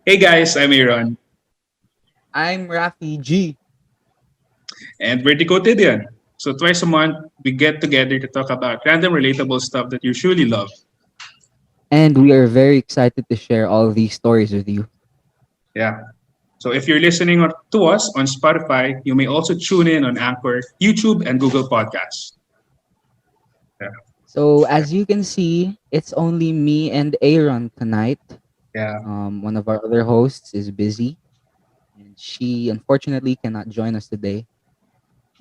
Hey guys, I'm Aaron, I'm Raffi G. and we're the Quotidian. So twice a month, we get together to talk about random relatable stuff that you surely love. And we are very excited to share all these stories with you. Yeah. So if you're listening to us on Spotify, you may also tune in on Anchor, YouTube, and Google Podcasts. Yeah. So, as you can see, it's only me and Aaron tonight. Yeah. One of our other hosts is busy, and she unfortunately cannot join us today.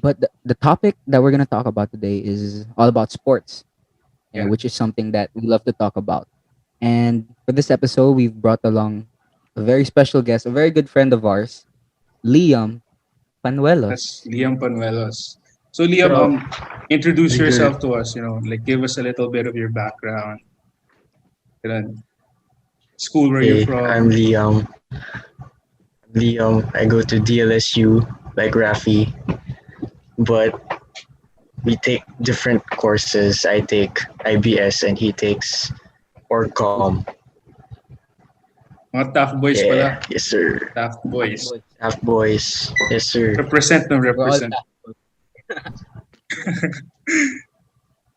But the topic that we're going to talk about today is all about sports, Yeah. which is something that we love to talk about. And for this episode, we've brought along a very special guest, a very good friend of ours, Liam That's Panuelos. Liam Panuelos. So Liam, Bro, introduce good. yourself to us. Like give us a little bit of your background. Then school where you're Hey, I'm from. Liam. I go to DLSU like Raffi, but we take different courses. I take IBS and he takes Orcom. Mga tough boys Yeah, pala. yes sir. Tough boys. Half boys. Yes sir. Represent no We're all represent.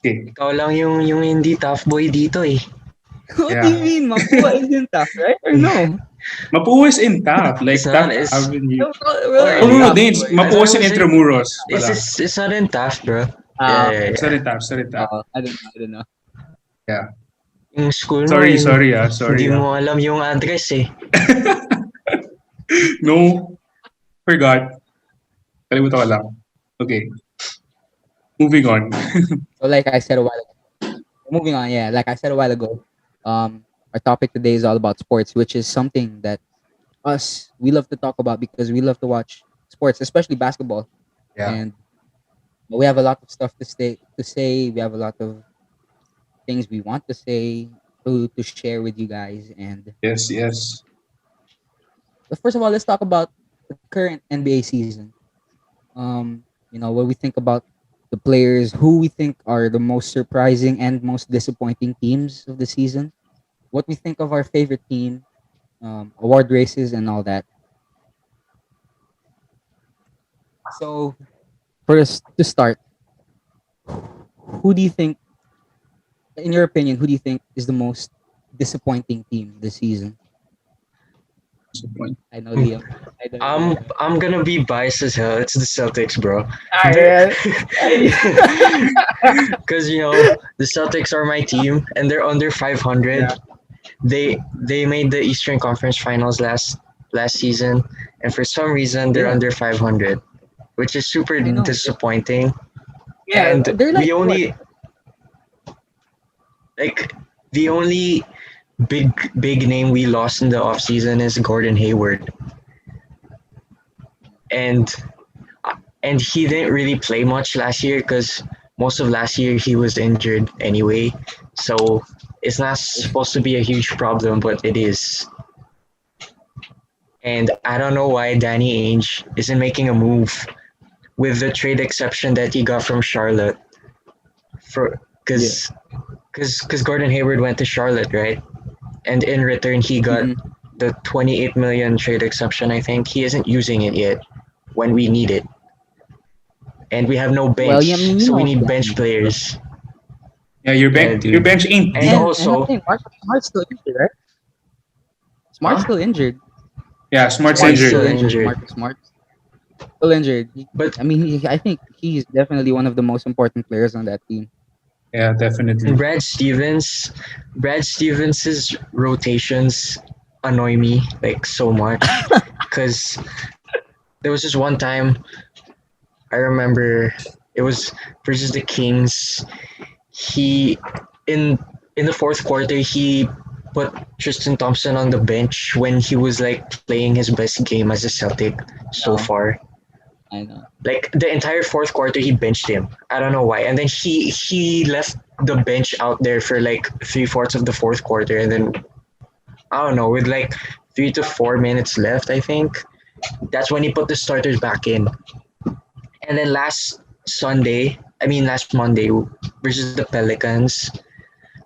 Okay. Ikaw lang yung hindi tough boy dito eh. What do Yeah. you mean? Mapua isn't tough, right? Or no? Mapuho is in tough. Like It's not, tough it's- avenue. We're Oh, no, no, tough, Danes. boy. Mapuho is in I was Intramuros. Pala. It's not in tough, bro. Ah, Yeah. It's not in tough. It's not in tough. I don't know. Yeah. Yung school mo, Sorry, eh, sorry. hindi mo alam yung address eh. No. Forgot. Kalimutan ko lang. Okay. Moving on. So, like I said a while ago, moving on. Yeah, like I said a while ago, our topic today is all about sports, which is something that we love to talk about because we love to watch sports, especially basketball. Yeah. And we have a lot of stuff to say. We have a lot of things we want to say to share with you guys. And Yes, yes. but first of all, let's talk about the current NBA season. What we think about the players, who we think are the most surprising and most disappointing teams of the season, what we think of our favorite team, award races, and all that. So, for us to start, who do you think, in your opinion, who do you think is the most disappointing team this season? What's the point? I know Liam. I don't know. I'm gonna be biased as hell. It's the Celtics, bro. Because the Celtics are my team, and they're under 500. Yeah. They made the Eastern Conference Finals last season, and for some reason they're Yeah. under 500, which is super I know. disappointing. Yeah, And they're like the only like the only big name we lost in the offseason is Gordon Hayward. And he didn't really play much last year because most of last year he was injured anyway. So it's not supposed to be a huge problem, but it is. And I don't know why Danny Ainge isn't making a move with the trade exception that he got from Charlotte. Because Gordon Hayward went to Charlotte, right? And in return he got Mhm. the 28 million trade exception. I think he isn't using it yet when we need it. And we have no bench, Well, yeah, I mean, so we need Danny. bench players. Yeah, your Yeah, bench, dude. your bench ain't And deep. also- I think Smart's still injured, right? Smart's Huh? still injured. Yeah, Smart's Smart's injured. still injured. Marcus Smart still injured. But I mean, I think he's definitely one of the most important players on that team. Yeah, definitely. Brad Stevens's rotations annoy me like so much because there was this one time I remember it was versus the Kings. He in the fourth quarter he put Tristan Thompson on the bench when he was like playing his best game as a Celtic so Yeah. far. I know. Like the entire fourth quarter he benched him. I don't know why. And then he left the bench out there for like 3/4 of the fourth quarter, and then I don't know, with like 3 to 4 minutes left, I think. That's when he put the starters back in. And then last Monday versus the Pelicans,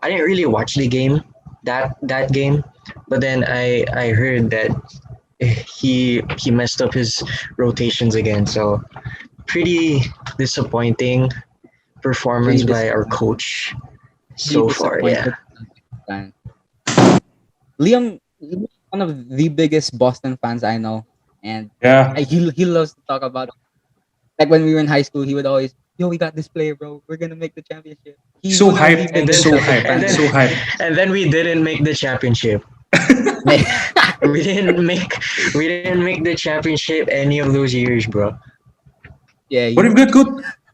I didn't really watch the game, that game, But then I heard that he messed up his rotations again. So pretty disappointing performance Pretty by our disappointed. coach Pretty so far. Yeah. disappointed. Liam is one of the biggest Boston fans I know, and Yeah. he loves to talk about like when we were in high school. He would always, "Yo, we got this player, bro. We're gonna make the championship." He's So one of the hyped. And then biggest So Celtics hyped. and fans. then So hyped. and then we didn't make the championship. We didn't make the championship any of those years, bro. Yeah, But we've got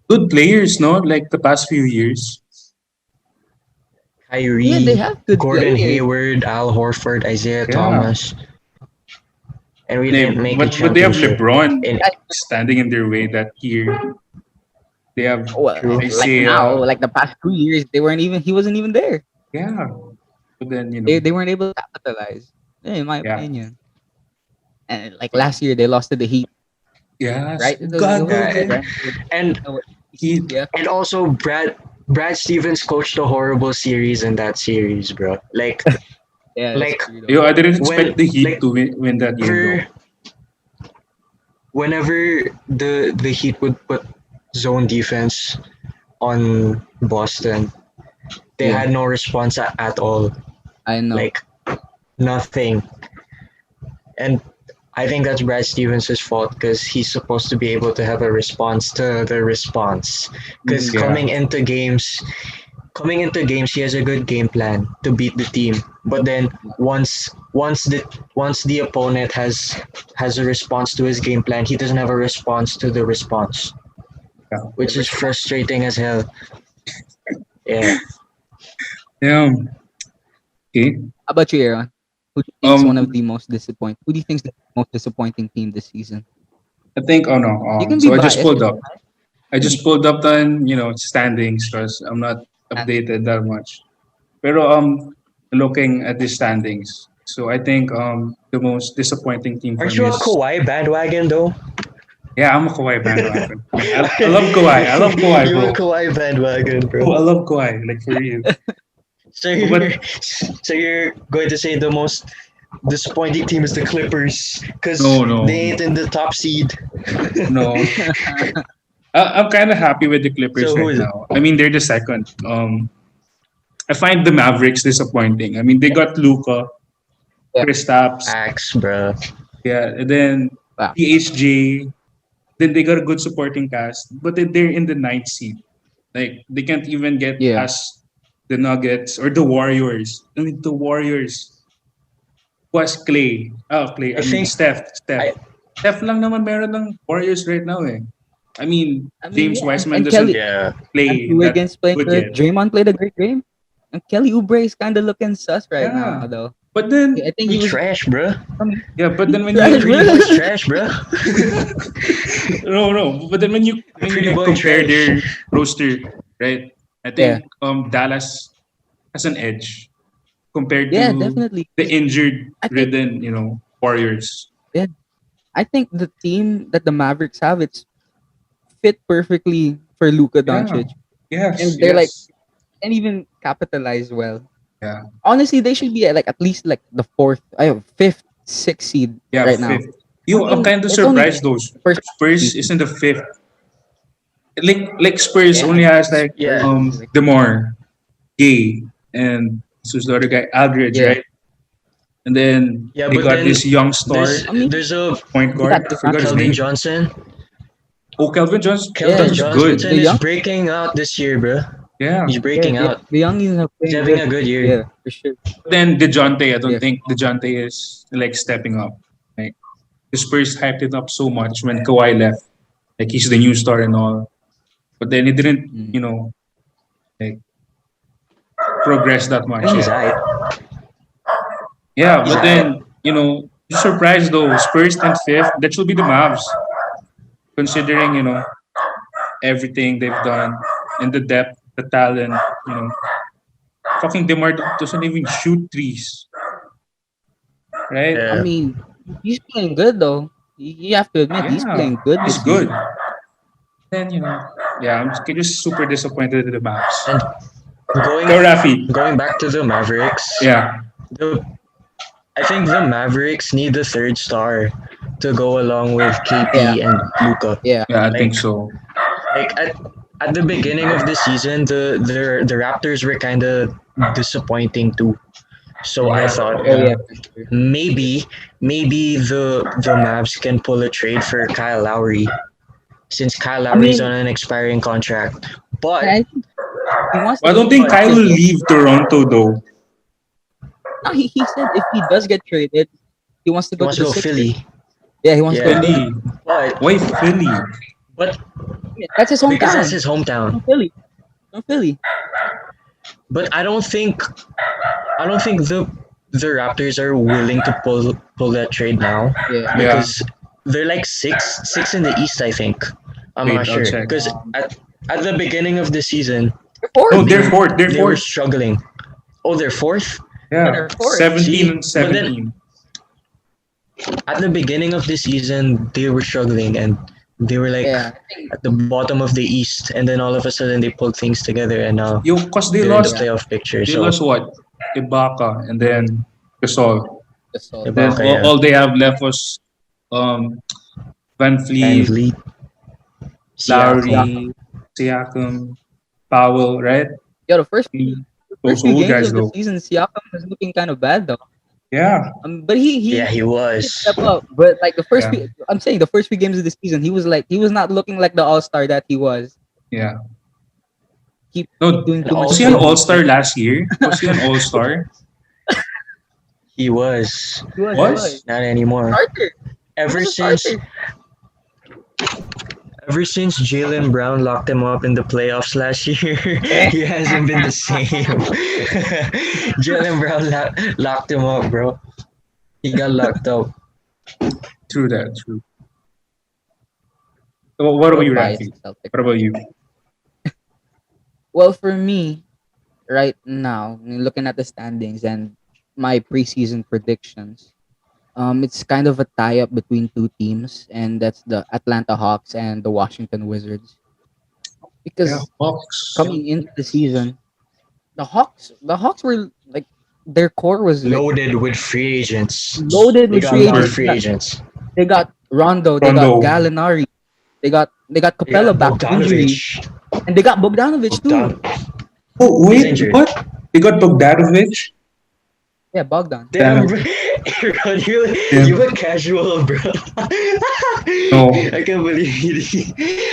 good players, no? Like the past few years. yeah, they Kyrie, have good Gordon players. Hayward, Al Horford, Isaiah Yeah. Thomas, and we didn't make the But they have championship. LeBron And standing in their way that year. They have Well, True. like now, Isaiah. like the past 2 years, they weren't even. He wasn't even there. Yeah. But then, They weren't able to capitalize, in my Yeah. opinion. And like last year, they lost to the Heat, yes. right? It was, God, Yeah, right? and he, Yeah, and also Brad Stevens coached a horrible series in that series, bro. Like yeah. Like, That's true, though. I didn't When- expect the Heat like, to win that game, whenever the Heat would put zone defense on Boston, they Yeah. had no response at all. I know. Like nothing. And I think that's Brad Stevens' fault because he's supposed to be able to have a response to the response. Because Yeah. coming into games, he has a good game plan to beat the team. But then once the opponent has a response to his game plan, he doesn't have a response to the response, Yeah. which is frustrating as hell. Yeah. Yeah. Okay. How about you, Aaron? Who do you think is one Um, of the most disappointing? Who do you think is the most disappointing team this season? I think, oh no. You can be So I just biased. pulled up. The standings because I'm not updated that much. Pero looking at the standings, so I think the most disappointing team for Aren't me you a is Kawhi bandwagon though? yeah, I'm a Kawhi bandwagon. I love Kawhi. I love Kawhi, You're a bro. Kawhi bandwagon, Oh, bro. I love Kawhi, like for real. So you're going to say the most disappointing team is the Clippers because No. they ain't in the top seed. No, I'm kind of happy with the Clippers So who right is it? now. I mean, they're the second. I find the Mavericks disappointing. I mean, they got Luka, Yeah. Kristaps, Axe, bro. yeah, and then Wow. PHJ. Then they got a good supporting cast, but then they're in the ninth seed. Like they can't even get Yeah. past the Nuggets or the Warriors. I mean, the Warriors was Clay. Clay. I mean, think- Steph. I- Steph lang naman meron ng Warriors right now eh. I mean, James yeah, Wiseman and doesn't Kelly, Yeah. play and that Wiggins playing good good. yet. Draymond played a great game. And Kelly Oubre is kind of looking sus right Yeah. now, though. But then, I think he He's was. trash, bro. yeah, but then when Trash, you Pretty boy's trash, bro. no, but then when you Pretty boy compare trash. their roster, right? I think Dallas has an edge compared Yeah, to definitely. the injured I think- ridden, Warriors. I think the team that the Mavericks have, it's fit perfectly for Luka Doncic. Yes, And they're yes. And even capitalize well. Yeah. Honestly, they should be at least the fifth, sixth seed Yeah, right now. fifth. I'm kind of It's only surprised though. first Spurs is in the fifth. Like Spurs Yeah. only has like Yeah. Demore, Gay, and this was the other guy, Aldridge, Yeah. right? And then Yeah, they but got then this young star There's a point guard. I forgot his Kelvin name. Johnson. Oh, Kelvin Johnson. Kelvin That's Johnson good. The is young- breaking out this year, bro. Yeah. He's breaking out. The youngins are He's playing having good. a good year. Yeah, for sure. Then DeJounte, I don't Yeah. think DeJounte is like stepping up. Like the Spurs hyped it up so much when Kawhi left. Like he's the new star and all. But then he didn't, like progress that much. He's Yeah, aight. yeah, he's but then, you're surprised though. Spurs and fifth, that should be the Mavs. Considering, everything they've done and the depth, the talent. Fucking DeMar doesn't even shoot threes. Right? Yeah. I mean, he's playing good though. You have to admit he's Yeah, playing good. He's this good. season. Then, I'm just super disappointed with the Mavs. And going Go Raffi. going back to the Mavericks. Yeah. The I think the Mavericks need the third star to go along with Yeah. KP and Luka. Yeah. Yeah, I think Like so. like at the beginning of the season, the Raptors were kind of disappointing too. So I Yeah, thought Oh yeah. yeah, for sure. maybe the Mavs can pull a trade for Kyle Lowry since Kyle I Lowry's on mean, an expiring contract. But I think he wants to I go don't to think but Kyle will Toronto. leave Toronto though. No, he said if he does get traded, he wants to he go to wants to the go Sixers. Philly. Yeah, he wants to go Yeah. Philly. Philly. But Why Philly? but Yeah, that's his because that's hometown. his hometown. From Philly. From Philly. But I don't think the Raptors are willing to pull that trade now Yeah. Yeah. because they're like six in the East. I think I'm not Wait, I'll sure check. because Um, at the beginning of the season No, fourth. they're fourth. They're they were fourth. struggling. Oh, they're fourth. Yeah. They're fourth. 17 See, and but then 17. at the beginning of the season they were struggling and they were like Yeah. I think at the bottom of the East, and then all of a sudden they pulled things together, and now Yo, cause they're in the yeah. playoff picture. they So lost what? Ibaka and then Gasol. That's all. Then Ibaka, yeah, all they have left was um Van Van Fleet, Vliet, Siakam. Lowry, Siakam, Powell, right? Yeah, the Those first few old games guys of the though. season, Siakam was looking kind of bad though. Yeah. But Yeah, he he did was. step up. But like the first Yeah. few, I'm saying the first few games of the season, he was not looking like the all star that he was. Yeah. Keep No, doing And too much was he an also all playmaking. star last year? Was he an all star? he was He was. He Was? was not anymore. starter. He Ever was a since starter. ever since Jalen Brown locked him up in the playoffs last year, he hasn't been the same. Jalen Brown locked him up, bro. He got locked up. True that. True. So what about you, Biased Rafi? Celtic. What about you? Well, for me, right now, looking at the standings and my preseason predictions, it's kind of a tie-up between two teams, and that's the Atlanta Hawks and the Washington Wizards. Yeah, Because Hawks. coming into the season, the Hawks were like their core was like Loaded with free agents. loaded They with got a free lot of agents. free agents. They got Rondo, they got Rondo. Gallinari, they got They got Capella back from injury, Bogdanovich. and they got Bogdanovich too. Oh He's wait, injured. what? They got Bogdanovich. Yeah, Bogdan. Damn, Damn. bro. Aaron, you were casual, bro. No, I can't believe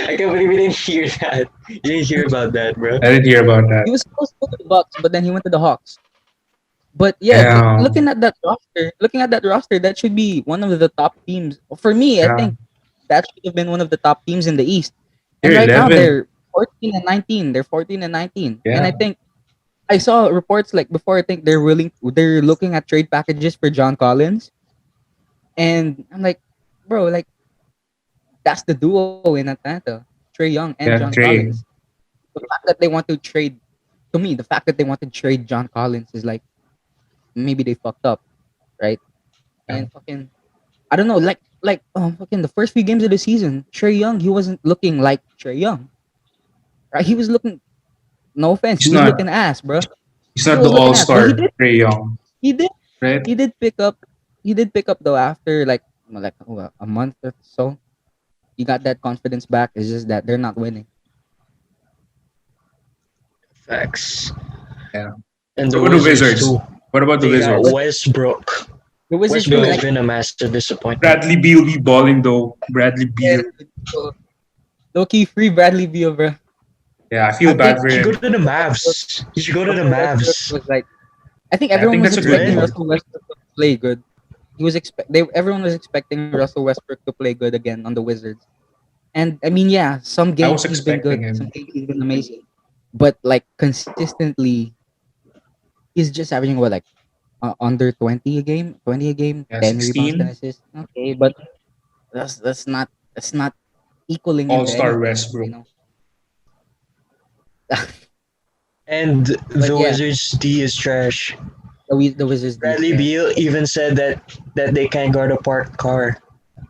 I can't believe you didn't hear that. You didn't hear about that, bro. I didn't hear about that. He was supposed to go to the Bucks, but then he went to the Hawks. But yeah, Damn. looking at that roster, that should be one of the top teams. For me, I Yeah. think that should have been one of the top teams in the East. And They're right now 11. they're 14 and 19. They're 14 and 19. And I Yeah. think I saw reports like before. I think they're looking at trade packages for John Collins, and I'm like, bro, like that's the duo in Atlanta, Trey Young and Yeah, John Trey. Collins. The fact that they want to trade, to me, the fact that they want to trade John Collins is like maybe they fucked up, right? Yeah. And fucking, I don't know, fucking the first few games of the season, Trey Young, he wasn't looking like Trey Young, right? He was looking, no offense, He's he was not. looking ass, bro. He's He not was the looking all ass, but star Trey Young, he did, right? he did pick up, he did pick up though after a month or so. He got that confidence back. It's just that they're not winning. Facts. Yeah. And So the what about the Wizards Wizards? too. What about the They got Wizards? Westbrook. The Wizards Westbrook too, has like, been a massive disappointment. Bradley Beal be balling though. Bradley Beal. low key free Bradley Beal, bro. Yeah, I feel I bad think for You should go him. to the Mavs. You should go to the Westbrook Mavs. was like, I think Yeah, I everyone think was that's a good expecting move. Russell Westbrook to play good. Everyone was expecting Russell Westbrook to play good again on the Wizards. And I mean, yeah, some I was games he's been expecting good, some him. games he's been amazing. But like consistently, he's just averaging what, like under 20 a game, Yeah, 10 rebounds, 10 16. assists. Okay, but that's not equaling him to All-star anything, Westbrook. you know. And the yeah. Wizards D is trash. The Wizards. Bradley Beal even said that they can't guard a parked car.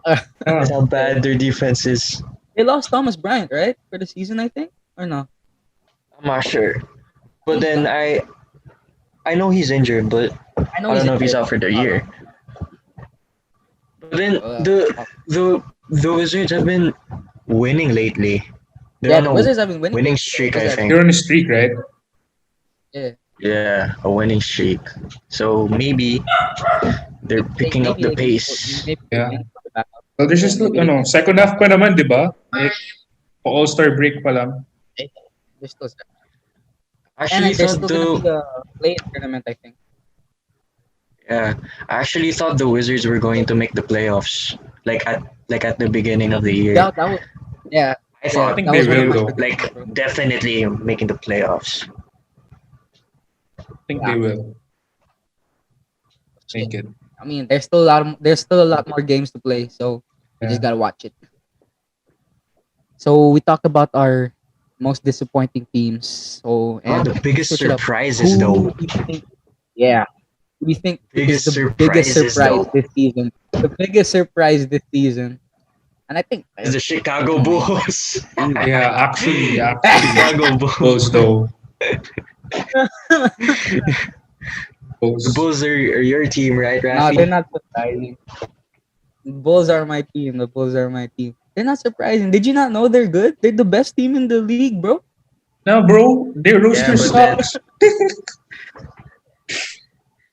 That's how bad their defense is. They lost Thomas Bryant, right, for the season, I think, or no? I'm not sure. But then I know he's injured, but I know I don't know if he's injured. out for the year. But then Uh, the Wizards have been winning lately. They're yeah, on the a Wizards have been winning. winning The streak, I Wizards have think. They're on a streak, right? yeah. Yeah, a winning streak. So maybe they're picking up Maybe the they can pace. maybe they Yeah. can put it back up. Well, there's Yeah, just, maybe they can. second half pa naman, di ba? Like, All-Star break pa lang. They're still I and actually then there's thought still gonna be the the play tournament, I think. yeah, I actually thought the Wizards were going to make the playoffs, like at the beginning of the year. That was yeah, I I yeah, thought think that they was one of will, my though. like predictions, bro. definitely making the playoffs. I think Yeah, they will shit. make it. I mean, there's still a lot more games to play, so we just Yeah. gotta watch it. So we talked about our most disappointing teams. So Oh, and the to biggest switch it up, surprises who though. do you think? Yeah, who do you think is Biggest the biggest surprises surprise though this season? The biggest surprise this season, and I think is the I Chicago can name Bulls. easy. Yeah, actually, Chicago Bulls, Bulls. though. The Bulls. Bulls are your team, right, No, they're Rafi? not surprising. Bulls are my team. The Bulls are my team. They're not surprising. Did you not know they're good? They're the best team in the league, bro. No, bro, their Yeah, roster but then sucks.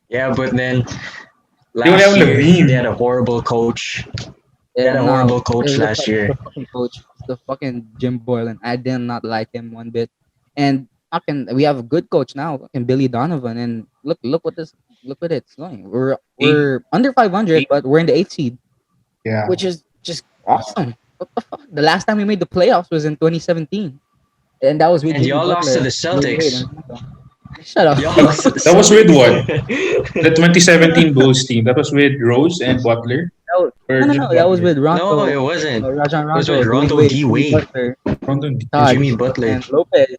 yeah, but then They will have last year they had Levine. a horrible coach. They had Yeah, a no, horrible coach last it's year. the fucking coach. It's the fucking Jim Boylan. I did not like him one bit. And fucking, we have a good coach now, fucking Billy Donovan. And look what it's going. Eight, We're under 500, eight. but we're in the 8th seed, Yeah. which is just awesome. What the fuck? The last time we made the playoffs was in 2017, and that was with And Jimmy y'all lost to Butler, the Dwayne Wade, Celtics. and Luka. Shut up. Y'all lost to the That was with what? Celtics. The 2017 Bulls team. That was with Rose and Butler. Or No, just that was Butler. with No, it Rondo, wasn't. Rajon It was with Rondo, Dwayne Rondo Wade, D Jimmy Wade Butler, Rondon. and Taj, Jimmy Butler and Lopez.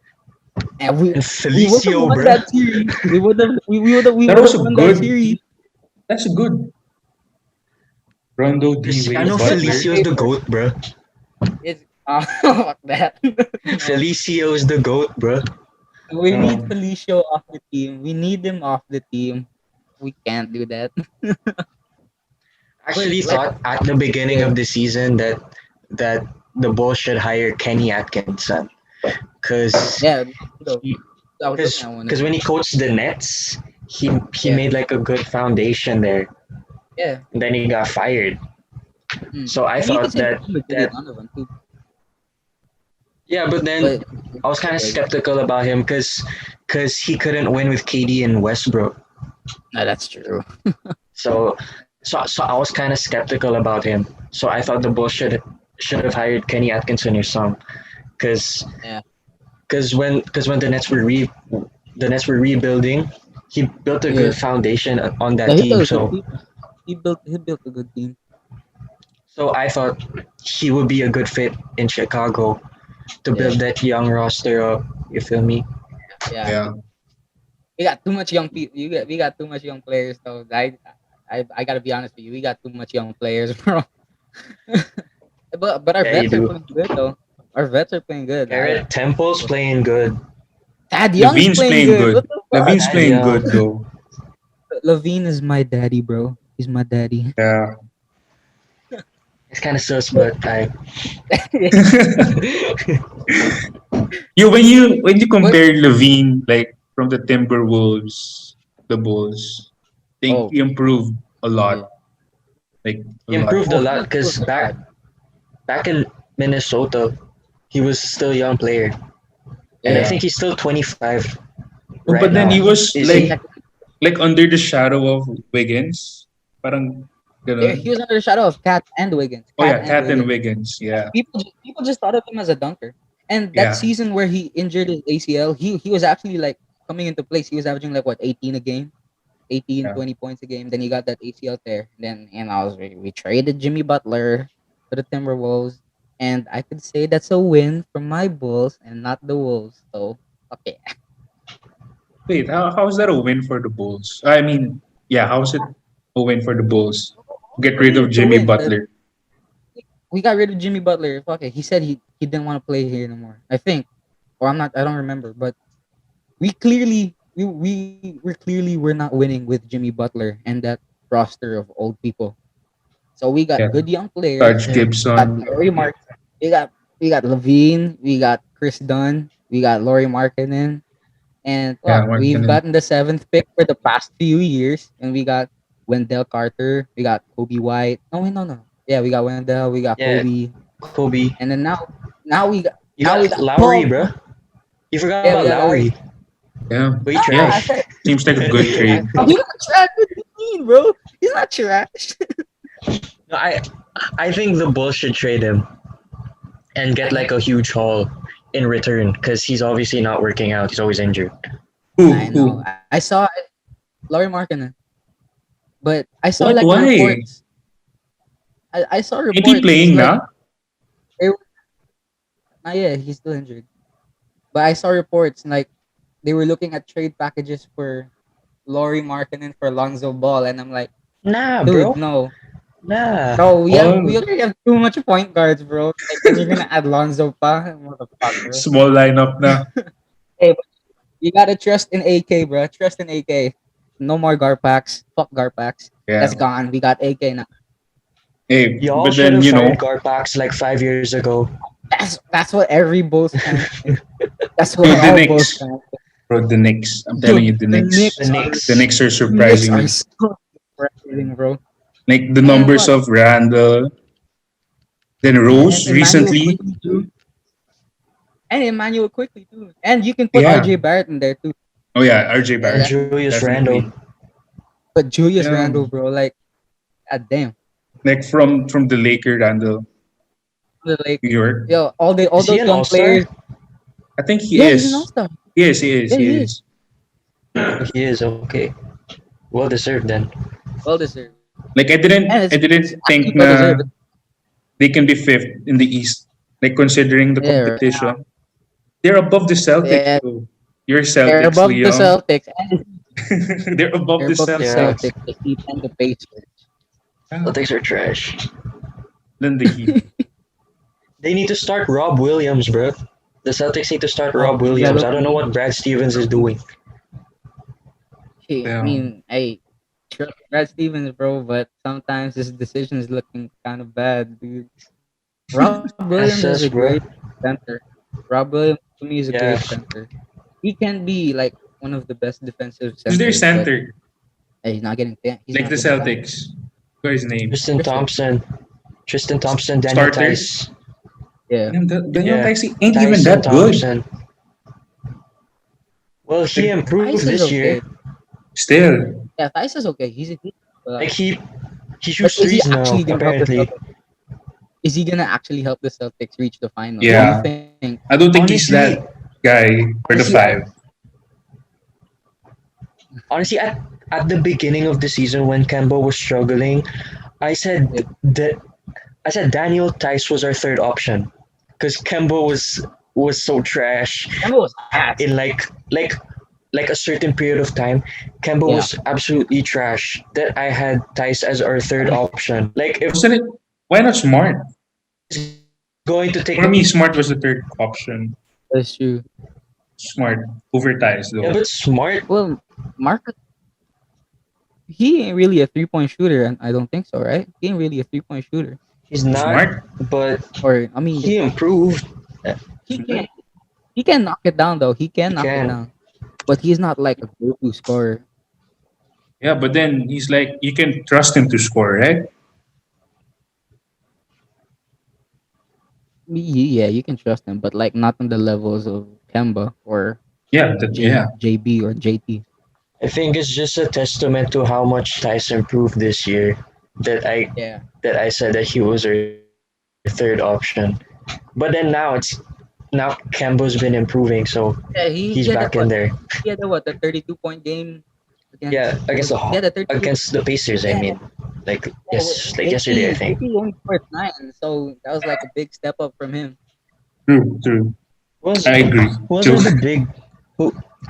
And and we would have Felicio, won bruh. that series. We That would was have a won that good. series. That's a good. Rondo, D Wade, Cristiano It's good on Butler. Felicio's the paper. GOAT, bruh. It's fuck that. No. Felicio's the GOAT, bruh. We need Um, Felicio off the team. We need him off the team. We can't do that. But Actually like, thought at the beginning yeah, of the season that the Bulls should hire Kenny Atkinson because yeah. So, I was looking at one of because them. when he coached the Nets, he Yeah, made like a good foundation there. yeah. And then he got fired. Mm. So I And you can thought say the that same with Billy that Donovan too. yeah, but then But I was kind of skeptical about him because he couldn't win with KD and Westbrook. no, that's true. So I was kind of skeptical about him. So I thought the Bulls should have hired Kenny Atkinson or some because Yeah, when the Nets were rebuilding, he built a yeah. good foundation on Yeah, that he team. built a good So team. He built a good team. so I thought he would be a good fit in Chicago to Yeah, build that young roster up. You feel me? yeah. yeah. We got too much young people. We got too much young players. So I gotta be honest with you. We got too much young players, bro. But our Yeah, you vets are do. playing good though. Our vets are playing good. Garrett Temple's playing good. Thad Young's Levine's playing playing good. good. What the fuck? Levine's Thad playing Young. good, though. Levine is my daddy, bro. He's my daddy. Yeah. It's kind of sus, but I When you But compare Levine like from the Timberwolves, the Bulls, I think oh, he improved a yeah. lot. Like a lot. improved a Oh, lot he because was back in Minnesota, he was still a young player, and I yeah. think he's still 25 Oh, right but then he now. was Is Yeah, he? like under the shadow of Wiggins. Parang he ganun. was under the shadow of Cat and Wiggins. Oh Cat yeah, and Cat and Wiggins. Wiggins. Yeah. People just thought of him as a dunker. And that Yeah. season where he injured his ACL, he was actually like coming into place. He was averaging like what 18 a game, 18, Yeah. 20 points a game. Then he got that ACL tear. Then we traded Jimmy Butler to the Timberwolves, and I could say that's a win for my Bulls and not the Wolves. So okay, Wait, how is that a win for the Bulls? I mean, yeah, how is it a win for the Bulls? Get for rid me of it's a Jimmy win. Butler. We got rid of Jimmy Butler. Fuck it. He said he didn't want to play here anymore. I think, or I don't remember, but we clearly were not winning with Jimmy Butler and that roster of old people. So we got Yeah. good young players. Taj Yeah. We got Gibson. Laurie Mark. We got Levine. We got Chris Dunn. We got Laurie Markkinen. And Yeah, we've Markkinen. gotten the seventh pick for the past few years, and we got Wendell Carter, we got Kobe White. No, wait, no. Yeah, we got Wendell, we got Yeah, Kobe, Kobe. and then now we got You got Lowry, Paul. bro. You forgot Yeah, we about got Lowry. Lowry. Yeah. But he No, Yeah. I trash. said, Seems like a good trade. he's not trash. What do you mean, bro? He's not trash. No, I think the Bulls should trade him and get like a huge haul in return because he's obviously not working out. He's always injured. Who? I know. Who? I saw Laurie Markkinen, but I saw What? like Why? reports. I saw Ain't he reports. playing Like, now? yeah, he's still injured. But I saw reports like they were looking at trade packages for Laurie Markkinen for Lonzo Ball, and I'm like, Nah, dude, bro. no, Nah. no, we Oh, already have too much point guards, bro. Like, and you're gonna add Lonzo pa, what the fuck, bro? small lineup na. Hey, but you gotta trust in AK, bro. Trust in AK. No more Garpax. Fuck Garpax. Yeah. That's gone. We got AK now. Hey, Y'all but should then have you know, fired Garpax like 5 years ago. That's what every Bulls fan. That's what Dude, the all Knicks. Bulls fans. bro, the Knicks. I'm telling you, the Knicks. The Knicks. The Knicks are Knicks surprising are me. so surprising, bro. Like the And numbers what? of Randall, then Rose And Emmanuel recently. Quickly too. And Emmanuel Quickly too. And you can put Yeah. RJ Barrett in there too. Oh yeah, RJ Yeah, Barrett. Julius Definitely. Randle. But Julius Yeah. Randle, bro, like, god damn. Like from the Laker Randall, Like, New York. yo, all Is those he an young all-star? players. I think he Yeah, is. he's an all-star. Yes, he is. Yeah, He he is. He is okay. Well deserved then. Well deserved. Like I And didn't it's think actually well na deserved. they can be fifth in the East. Like considering the Yeah, right competition, they're above the Celtics. Yeah, Though. You're they're Celtics, above the Leon. Celtics. And They're above they're the above the Yeah. Celtics. Celtics, the Heat, and the Pacers. Celtics are trash. Then the Heat. They need to start Rob Williams, bro. The Celtics need to start Oh, Rob Williams. I don't know develop- what Brad Stevens is doing. Hey, Yeah. I mean, hey, trust Brad Stevens, bro, but sometimes his decision is looking kind of bad, dude. Rob Williams is SS, a bro. great center. Rob Williams to me is a Yeah. great center. He can be like one of the best defensive centers. Who's their but, center? hey, he's not getting. He's Like not the getting Celtics. What's his name? Tristan Thompson, Daniel Starters? Tice. Yeah, Damn, Daniel Yeah. Tice ain't even Tyson that good. Thompson. Well, he Like, improved Tice is this okay. year. Still. Yeah, Tice is okay. He's a good. Like he But shoots is he threes now, actually gonna help the apparently. Celtics? Is he gonna actually help the Celtics reach the finals? Yeah. What do you think? I don't think he's Honestly- that guy for the Honestly, five. Honestly, at the beginning of the season when Kemba was struggling, I said Yeah. that Daniel Tice was our third option because Kemba was so trash Kemba was ass. in like a certain period of time. Kemba Yeah. was absolutely trash. That I had Tice as our third option. Like if Wasn't it? Why not Smart? he's going to take For me, Smart was the third option. That's true. Smart over Tice though. yeah, but Smart. Well, Marcus, he ain't really a 3-point shooter, and I don't think so, right? He ain't really a 3-point shooter. He's not, Smart? but Or I mean, he improved. he can knock it down though. He can knock it can. down, but he's not like a go-to scorer. Yeah, but then he's like you can trust him to score, right? Yeah, you can trust him, but like not on the levels of Kemba or Yeah, JB or JT. I think it's just a testament to how much Tice improved this year that Yeah, I said that he was our third option. But then now Kemba's been improving, so yeah, he's had back the, in there. He had the 32-point game against Yeah, against the he had a 32 against the Pacers. I Yeah. mean, like Yeah, yesterday, I think. JT only scored 9, so that was like a big step up from him. True. Was I agree. Who True. are the big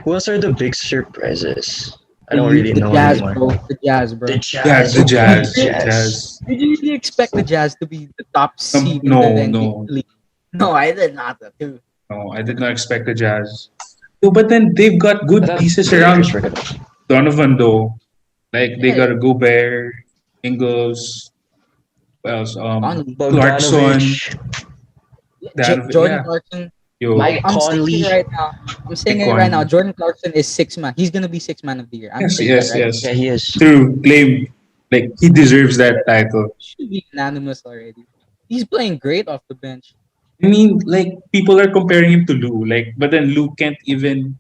who else are the big surprises? I don't The really know Jazz, anymore. bro. The Jazz, bro. The Yeah, Jazz. the Jazz. Jazz. Did you really expect the Jazz to be the top seed no, in the no. NBA league? No, I did not. Too. No, I did not expect the Jazz. No, but then they've got good I thought pieces the around Lakers were gonna- Donovan though. Like they Yeah. got a Gobert, Ingles, else? Conley. Clarkson. Bogdanovich, Jordan Yeah. Clarkson. Yo, Mike I'm saying Conley. it right now. I'm saying Mike it right now. Conley. Jordan Clarkson is 6 man. He's gonna be 6 man of the year. I'm Yes, saying that yes, right yes. Yeah, he is. True. Claim like he deserves that title. should be unanimous already. He's playing great off the bench. I mean, like people are comparing him to Lou, like, but then Lou can't even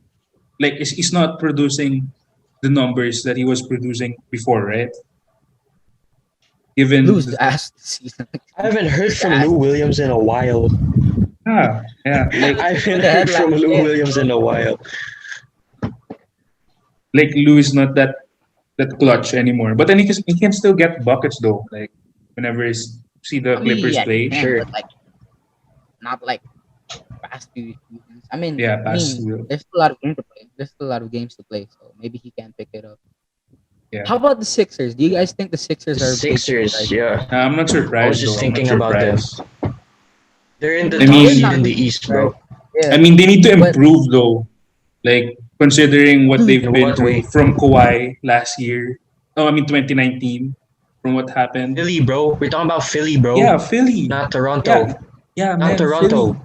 like he's not producing the numbers that he was producing before, right? Given Lose the, the ass this season. I haven't heard Lose the from ass. Lou Williams in a while. like I haven't The heard from headline. Lou Yeah. Williams in a while. Lou is not that clutch anymore. But then he can still get buckets though. Like whenever see the I mean, Clippers yeah, he play, can, Sure. but like not like past few seasons. I mean, yeah, pass. there's still a lot of games to play. There's still a lot of games to play, so maybe he can pick it up. Yeah. How about the Sixers? Do you guys think the Sixers are a big Sixers, surprise? yeah. I'm not surprised. I was just though. thinking I'm not about them. surprised. They're in the I top mean- seed in the East, bro. Yeah. I mean, they need to But- improve though. Like considering what they've In been what through way? from Kawhi last year. Oh, I mean 2019. From what happened. Philly, bro. We're talking about Philly, bro. Yeah, Philly. Not Toronto. Yeah, Not man. Toronto. Philly.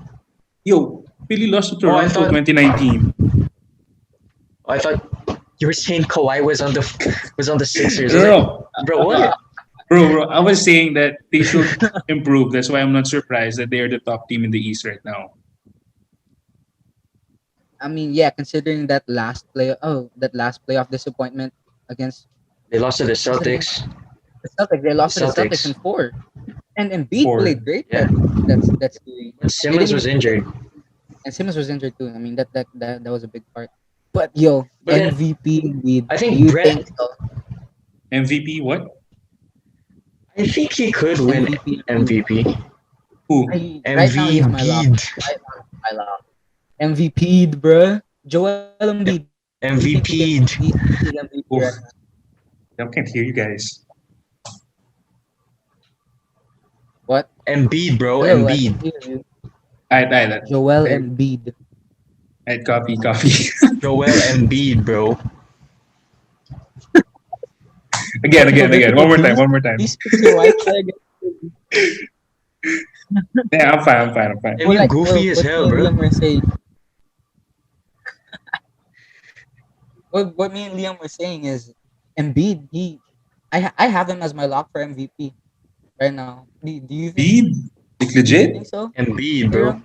Yo, Philly lost to Oh, I Toronto thought- 2019. I thought you were saying Kawhi was on the Sixers. No, Bro, what? bro. I was saying that they should improve. That's why I'm not surprised that they are the top team in the East right now. I mean, yeah, considering that last playoff disappointment against They lost to the Celtics. the Celtics, they lost to the Celtics Celtics. in 4. And Embiid 4. played great. Yeah. That's series. But Simmons was injured. And Simmons was injured too. I mean, that was a big part. But yo, But then- MVP Embiid. I think do you Brett- think so? MVP, what? I think he could win MVP. Who? Right now he's my lock. MVP. Right now he's my lock. MVP, bruh. Joel Embiid. MVP. He's MVP Oof. right now. I can't hear you guys. What? Embiid, bro. Hello, I Embiid. can hear you. Alright. Joel Okay. Embiid. Alright, copy. Joel Embiid, bro. again. One more time. Please fix your Wi-Fi again. Yeah, I'm fine. I mean, goofy as what hell, me and bro. Liam were saying. What me and Liam were saying is Embiid, I have him as my lock for MVP right now. Do you think, Embiid? Like do you legit? think so? Embiid, bro.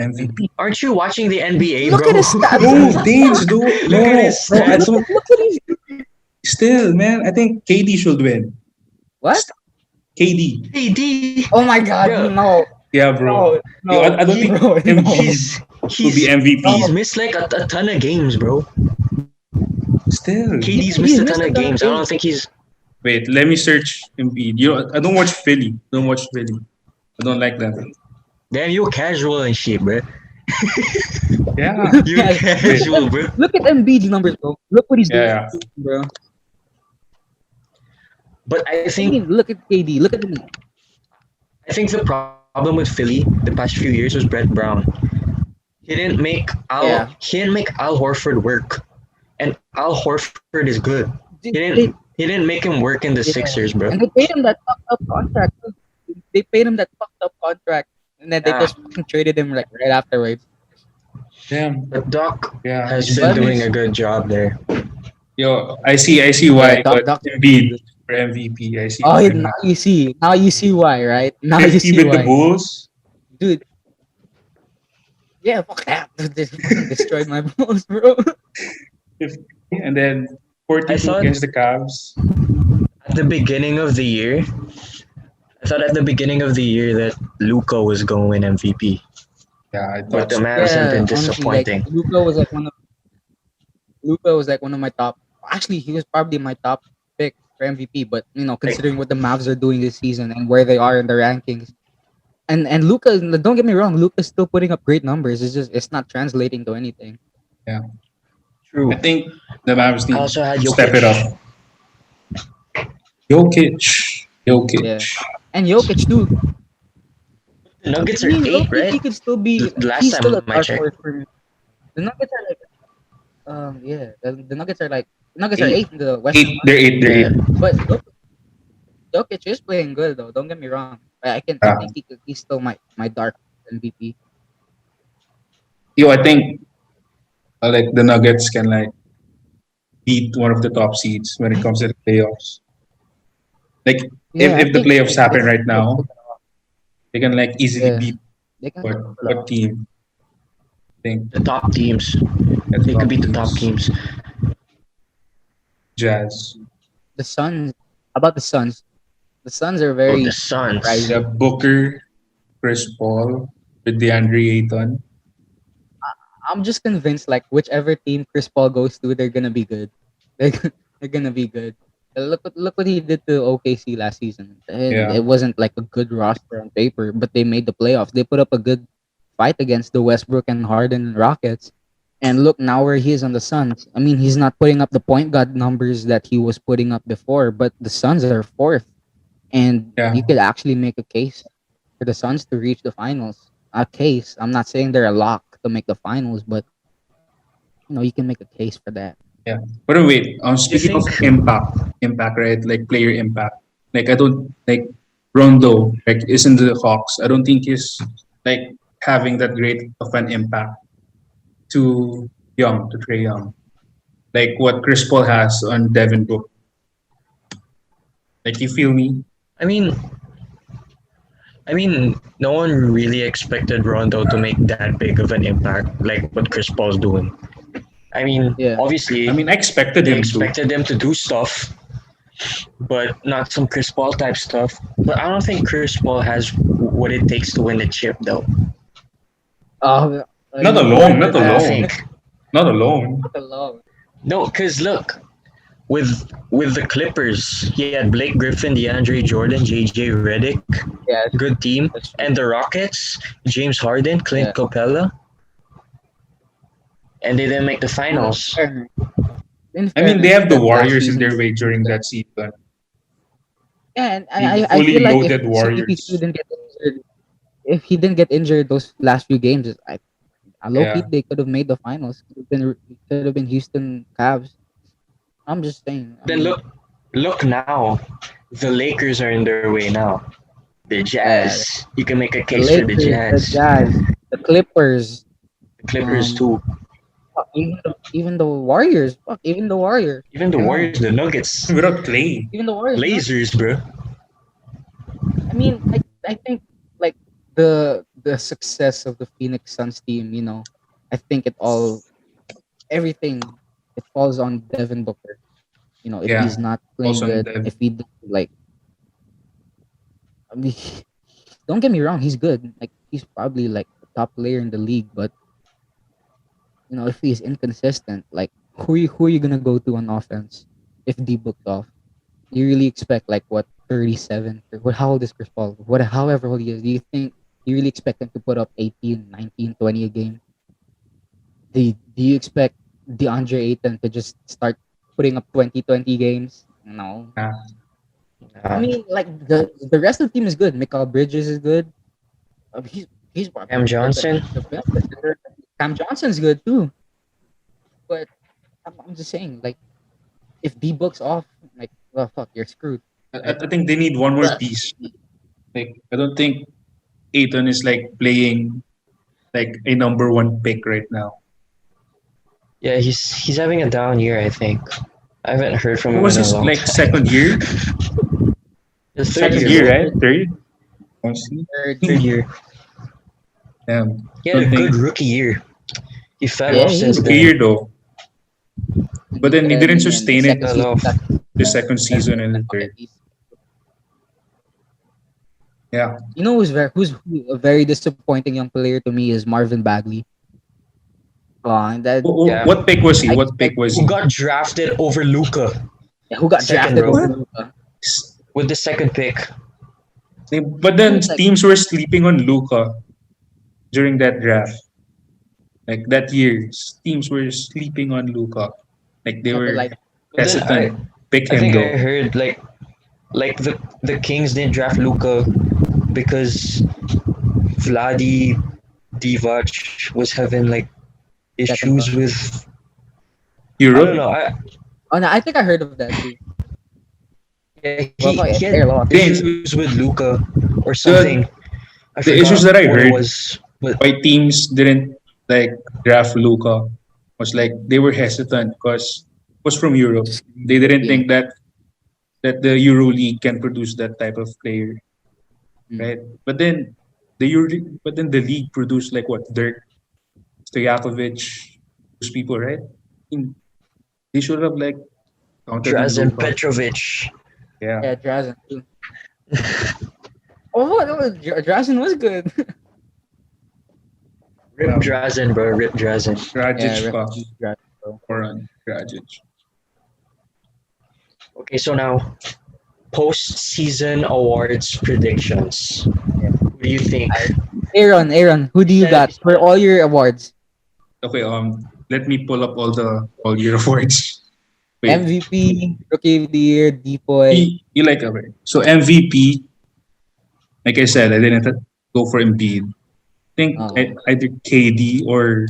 MVP. Aren't you watching the NBA, Look bro? at his stats. No, Danes, dude. Look at his No, I stats. don't. Look at his Still, man, I think KD should win. what? KD. AD. Oh my god, Bro. no. Yeah, bro. No, Yo, I don't think bro, Embiid He's will be MVP. He's missed like a ton of games, bro. Still. KD's He's missed a missed ton a of ton of games. I don't games. think he's. Wait, let me search Embiid. I don't watch Philly. I don't like them. Damn, you casual and shit, bro. Yeah. You casual, bro. Look at Embiid's numbers, bro. Look what he's Yeah. doing, bro. But I think Look at KD. Look at the the problem with Philly the past few years was Brett Brown. He didn't make Yeah. Al Horford work, and Al Horford is good. He didn't make him work in the Yeah. Sixers, bro. And they paid him that fucked up contract. Too. They paid him that fucked up contract, and then they Yeah. just fucking traded him like right afterwards. Damn. But Doc Yeah. has It's been nice. doing a good job there. Yo, I see why. Yeah, Doc- but Doc- Embiid for MVP. I see. Oh, why. now you see. Now you see why, right? Now you 50 see with the why, Bulls. dude. Yeah, fuck that. They fucking destroyed my balls, bro. And then 42 I thought- against the Cavs. At the beginning of the year, I thought that Luka was going to win MVP. Yeah, I But thought the so. Mavs have been honestly, disappointing. Like, Luka was like one of my top. Actually, he was probably my top pick for MVP. But considering what the Mavs are doing this season and where they are in the rankings, and Luka, don't get me wrong, Luka's still putting up great numbers. It's not translating to anything. True. I think the Mavs I need also had to step Jokic. it up. Jokic. Yeah. And Jokic too. The Nuggets are I mean, 8, Jokic, right? he could still be. The last He's time still a I dark checked. horse for me. The Nuggets are like, the Nuggets are like, the Nuggets are 8 in the West. They're eight. Yeah. But Jokic is playing good though. Don't get me wrong. I Yeah. think he's still my dark MVP. I think like the Nuggets can like beat one of the top seeds when it comes to the playoffs. Like Yeah, I if the think playoffs they happen can right still pull now, it off. they can like easily Yeah, beat they can what still pull it what off. team? I think The top teams. at the They could top beat the top teams. teams. Jazz. The Suns. About the Suns? The Suns are Oh, the very Suns. Yeah, surprising. Booker, Chris Paul, with DeAndre Ayton. I'm just convinced like whichever team Chris Paul goes to, they're gonna be good. They're gonna be good. Look what he did to OKC last season. Yeah, It wasn't like a good roster on paper, but they made the playoffs. They put up a good fight against the Westbrook and Harden Rockets. And look now where he is on the Suns. I mean, he's not putting up the point guard numbers that he was putting up before, but the Suns are fourth, and yeah. you could actually make a case for the Suns to reach the finals. A case. I'm not saying they're a lock to make the finals, but you can make a case for that. Yeah. But wait, You speaking of think? impact, right? Like player impact. Like I don't like Rondo. Like isn't the Hawks. I don't think he's like having that great of an impact. Too young to Trey Young. Like what Chris Paul has on Devin Book. Like you feel me? I mean, no one really expected Rondo to make that big of an impact like what Chris Paul's doing. I mean, Yeah. obviously, I mean, I expected they him to. expected them to do stuff, but not some Chris Paul type stuff. But I don't think Chris Paul has what it takes to win the chip, though. Oh, Not you alone. heard Not it. I don't alone. think. Not alone. Not alone. No, because look, with the Clippers, he had Blake Griffin, DeAndre Jordan, JJ Redick, Yeah, good team, that's true. and the Rockets, James Harden, Clint Yeah. Capella, and they didn't make the finals. Fairness. In I mean, they fairness, have the that last Warriors in season, their way during that season. yeah, and The I fully feel like if loaded CP3 Warriors. didn't get injured, if he didn't get injured those last few games, I low key Yeah. they could have made the finals. Could have been Houston Cavs. I'm just saying. I Then mean, look now, the Lakers are in their way now. The yeah, Jazz, you can make a the case for the Lakers, the Jazz, Jazz, the Clippers, the Clippers um, too, fuck, even the Warriors. Fuck, even the Warriors. even the Yeah. Warriors, the Nuggets, Without Clay. Even the Warriors. Blazers, bro. I mean, I think like the success of the Phoenix Suns team, I think everything it falls on Devin Booker. If Yeah. he's not playing Also, good, if he like, I mean, don't get me wrong, he's good. Like he's probably like the top player in the league, but if he's inconsistent, like who are you gonna go to on offense if D booked off? You really expect like what 37? How old is Chris Paul? However old he is, do you think you really expect him to put up 18, 19, 20 a game? Do you expect DeAndre Ayton to just start putting up 20 games? No. yeah. I mean, like the rest of the team is good. Mikal Bridges is good. He's Cam Johnson. the best defender. Cam Johnson's good too. But I'm just saying, like, if D books off, like, well, fuck, you're screwed. I think they need one more piece. Like I don't think Aiton is like playing like a number one pick right now. Yeah, he's having a down year, I think. I haven't heard from What him was in a his long like time. second year? The Second third year, year, right? Third? Honestly. third year. Damn. He had a Don't think- good rookie year. He fell Yeah, off he since was Rookie then. year though. But then he didn't sustain it second season, the second season and the third. Yeah. You know who's a very disappointing young player to me is Marvin Bagley. And that Yeah. What pick was he? I What pick was Who he? got drafted over Luca who got Second drafted row. over Luka. with the second pick? But then Like- teams were sleeping on Luca during that draft. Like that year, teams were sleeping on Luca. Like they Yeah, but were like But then hesitant. Pick I him think I though. heard like the Kings didn't draft Luca because Vladi Divac was having like issues with I don't Europe. know. oh no, I think I heard of that too. Yeah, Well, he fuck, had they're lost. James, issues with Luca or the something. I the issues forgot that I what it heard was, but why teams didn't like draft Luca was like they were hesitant because was from Europe. Just They didn't yeah. think that the Euro League can produce that type of player, Mm. right? But then the league produced like what Dirk, Stojakovic, those people, right? I mean, they should have like counted on Drazen Luka. Petrovic. Yeah, Yeah, Drazen too. Oh, no, Drazen was good. Rip um, Drazen, bro. Rip Drazen. Yeah, Dragic pa, refugee Drazen, bro. Oran Dragic. Okay, so now post-season awards predictions. Yeah. What do you think? Aaron, who do you got for all your awards? Okay, let me pull up all year awards. Wait, MVP, Rookie of the Year, Depoy. you like okay? So MVP, like I said, I didn't go for Embiid. I think Oh, either KD or,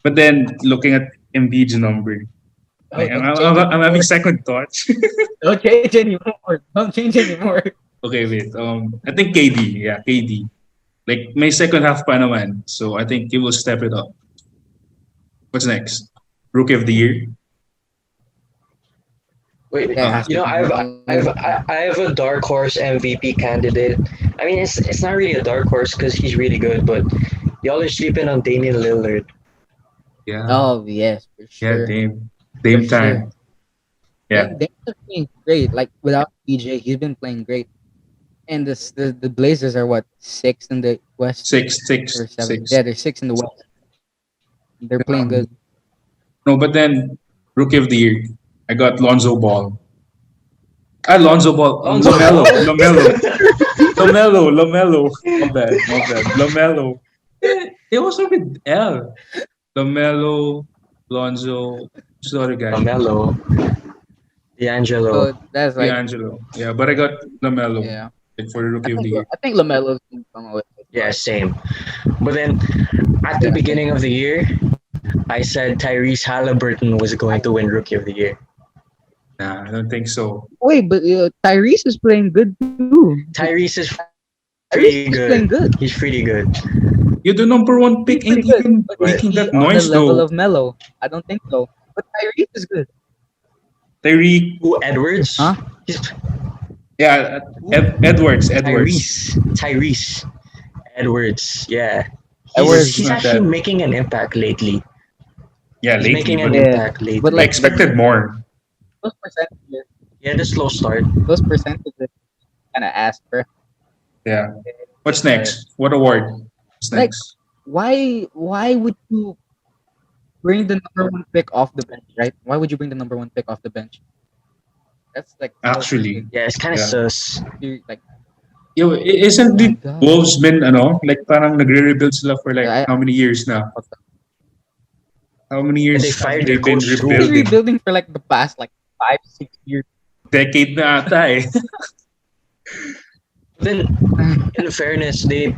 but then looking at Embiid's number, like don't change I'm anymore. having second thoughts. Don't change anymore. Don't change anymore. Okay, wait. I think KD. Yeah, KD. Like my second half pa naman. So I think he will step it up. What's next? Rookie of the year. Wait, Yeah, it has you to know, be I have a dark horse MVP candidate. I mean, it's not really a dark horse because he's really good, but y'all are sleeping on Damian Lillard. Yeah. Oh yes, for Yeah, sure. Dame For sure. time. Yeah. Dame's playing great. Like without PJ, he's been playing great. And the Blazers are what, sixth in the West Six, six, or seven? six. Yeah, they're sixth in the West. They're playing good. No, but then rookie of the year, I got Lonzo Ball. Lonzo Ball. Lonzo Lamelo, Ball. Lamelo. My bad. Lamelo. It was with L. Lamelo, Lonzo, who's the other guy? Lamelo, D'Angelo. So that's like D'Angelo. Yeah, but I got Lamelo yeah. like, for the rookie of the year. I think Lamelo's gonna come away. Yeah, same. But then at the beginning of the year, I said Tyrese Halliburton was going to win Rookie of the Year. Nah, I don't think so. Wait, but Tyrese is playing good too. Tyrese is Tyrese pretty is playing good. good. He's pretty good. You're the number one pick He's and pretty good. even But making is he that on noise the level though. of Melo? I don't think so. But Tyrese is good. Tyreek. Who, Edwards? Huh? He's Yeah, Edwards. Tyrese Edwards. Yeah. Edwards He's not actually that- making an impact lately. Yeah, He's lately. making an But Yeah. impact lately. But I like expected more. those percentages, He had a slow start. kind of ass, bro. Yeah. What's next? What award? What's Like- next? Why would you bring the number one pick off the bench, right? Why would you bring the number one pick off the bench? That's like so Actually. Yeah, it's kind of Yeah. sus. you're like Yo, isn't oh the my God. Wolves been like parang nagre-rebuild sila for like Yeah, how many years now? How many years they have fired they their been coach too. They've been rebuilding? rebuilding for like the past like 5-6 years. Decade na ata eh. Then, in fairness, they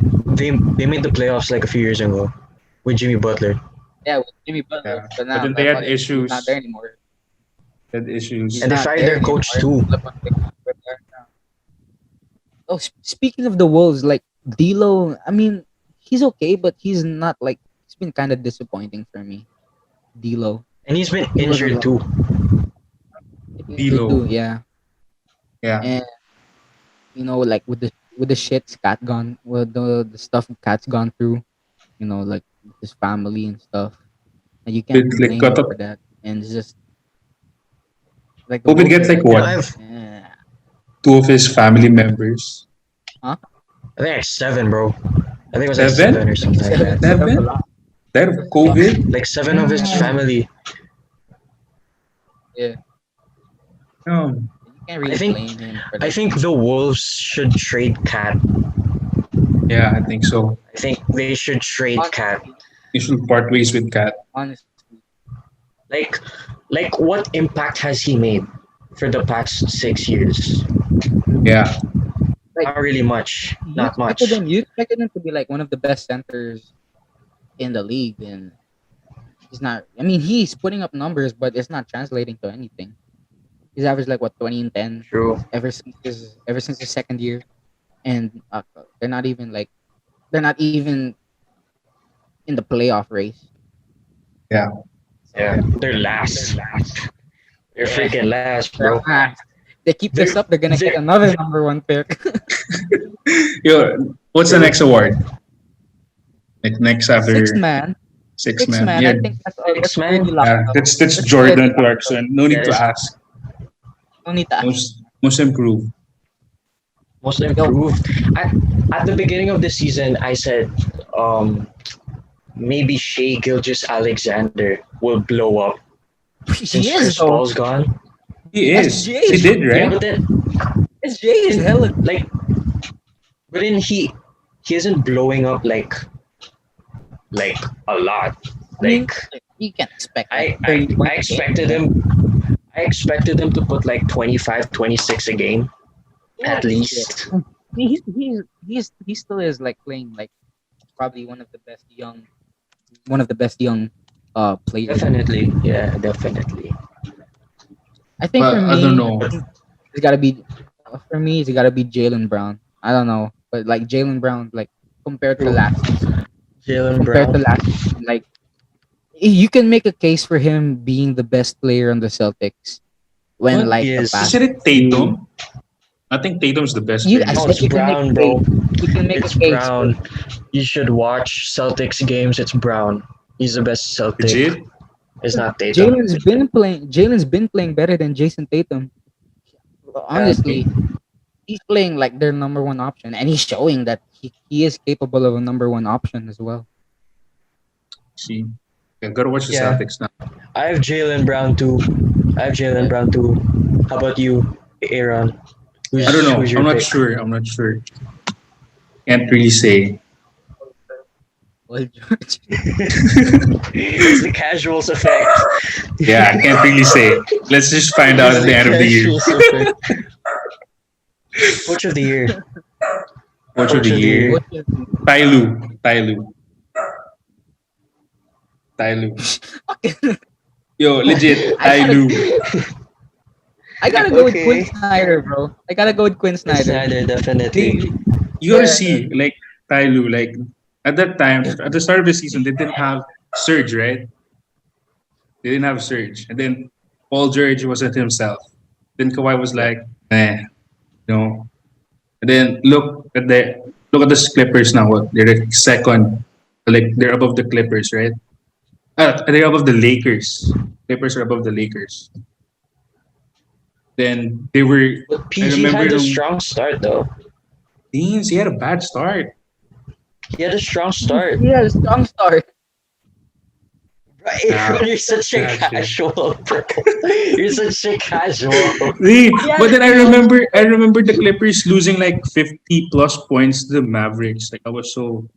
made the playoffs like a few years ago with Jimmy Butler. Yeah, with Jimmy Butler, Yeah. but But now then they had fucking, he's issues. not there anymore. Had issues. He's And they not fired there their coach anymore. too. Oh, speaking of the Wolves, like D'Lo, I mean, he's okay, but he's not like he's been kind of disappointing for me. D'Lo, And he's been He was injured a- too. D'Lo. yeah, Yeah. and like with the shit Cat gone, with the stuff Cat's gone through, like his family and stuff, and you can't It's like blame cut him up. for that. And it's just like the Hope it Wolves gets are like You know, what? yeah. 2 of his family members. I think like 7, bro. I think it was like Seven? 7 or something like that. Seven? Died of COVID? Like 7 of his Yeah. family. Um, You can't really I think- blame him for I that. think the Wolves should trade Cat. yeah, I think so. I think they should trade Cat. You should part ways with Cat. Honestly, Like what impact has he made for the past 6 years? Yeah. Like- Not really much. Not much. You expected him to be like one of the best centers in the league, and he's not. I mean, he's putting up numbers, but it's not translating to anything. He's averaged like what 20 and 10 True. ever since his second year, and they're not even like they're not even in the playoff race. Yeah. Yeah, they're last. They're freaking last, bro. They keep this They're- up, they're gonna get they're- another number one pick. Yo, what's the next award? Like next after Six man, six man. I Yeah, think that's Six man? already locked yeah. up. That's Let's Jordan say- Clarkson. No need That to is- ask. No need to ask. Most improved. Most improved. At the beginning of the season, I said maybe Shea Gilgeous-Alexander will blow up since He is Chris though. Paul's gone. He is. SJ. He did, Yeah, right? but then SJ is hella. like, but then he isn't blowing up like a lot. Like You can't expect. I like, 30 points a expected game. him. I expected him to put like 25, 26 a game at least. He still is like playing like probably one of the best young players. Definitely, yeah, definitely. I think But for me, I don't know. It's gotta be for me. It's gotta be Jalen Brown. I don't know, but like Jalen Brown, like compared to last season, Jalen compared to Brown. last season, like you can make a case for him being the best player on the Celtics when What like the is- past. Isn't it Tatum? I think Tatum's the best. You, player. I No, said it's you can Brown, make a bro. case. You can make It's a case. Brown. You should watch Celtics games. It's Brown. He's the best Celtic. Legit? It's not Tatum. Jalen's been playing better than Jason Tatum. Honestly, he's playing like their number one option, and he's showing that he is capable of a number one option as well. See, yeah, gotta watch the Yeah. Celtics now. I have Jalen Brown too. How about you, Aaron? I don't know. Who's your I'm not pick? sure. Can't really say. Well, George, It's the casuals effect. Yeah, I can't really say. Let's just find out at the end of the year. Casuals effect. Coach of the year. Coach of the year. what is- Ty Lue. Yo, legit. I Ty gotta- Lue. I gotta go with Okay. Quinn Snyder, bro. I gotta go with Quinn Snyder. Snyder, definitely. You gotta see, like, Ty Lue, like, at that time, at the start of the season, they didn't have Surge, right? They didn't have Surge. And then Paul George wasn't himself. Then Kawhi was like, no. And then look at the Clippers now. What? They're the second, like they're above the Clippers, right? They're above the Lakers. Clippers are above the Lakers. Then they were But PG remember had a them- strong start though. Deans. He had a bad start. He had a strong start. Yeah, strong start. Right? Yeah. You're such a Gotcha. casual. You're such a casual. See, but then I remember the Clippers losing like 50 plus points to the Mavericks. Like I was so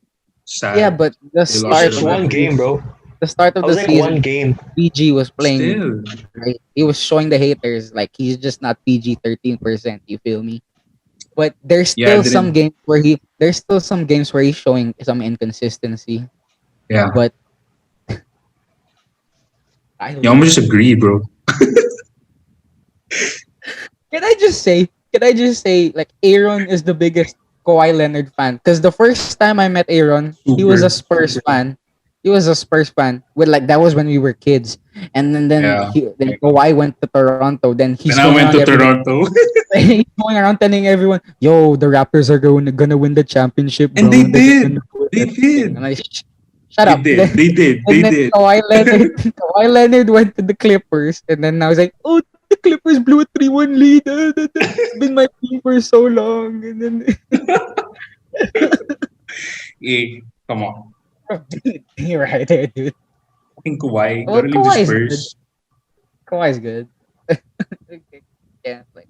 sad. Yeah, but the lost start It's it. of one game, bro. the start of That was the like season, one game. PG was playing. Still. Right? He was showing the haters like he's just not PG 13%. You feel me? But there's Yeah, still some didn't- games where he's showing some inconsistency. Yeah. But You almost just agree, bro. Can I just say, like Aaron is the biggest Kawhi Leonard fan? Because the first time I met Aaron, he was a Spurs fan. He was a Spurs fan. That was when we were kids. And then Yeah. then Kawhi went to Toronto. Then he's Then I going went to around everyone- Toronto. he's going around telling everyone, "Yo, the Raptors are gonna win the championship." And bro. they They're did. gonna win They that did. thing." I'm like, shut up. They did. And They then did. Kawhi Leonard went to the Clippers, and then I was like, "Oh, the Clippers blew a 3-1 lead. It's been my team for so long." And then, Hey, come on. you're right there, dude. Fucking Kawhi. Well, Gotta leave the Kawhi's Spurs. Kawhi's good. Okay. Yeah, like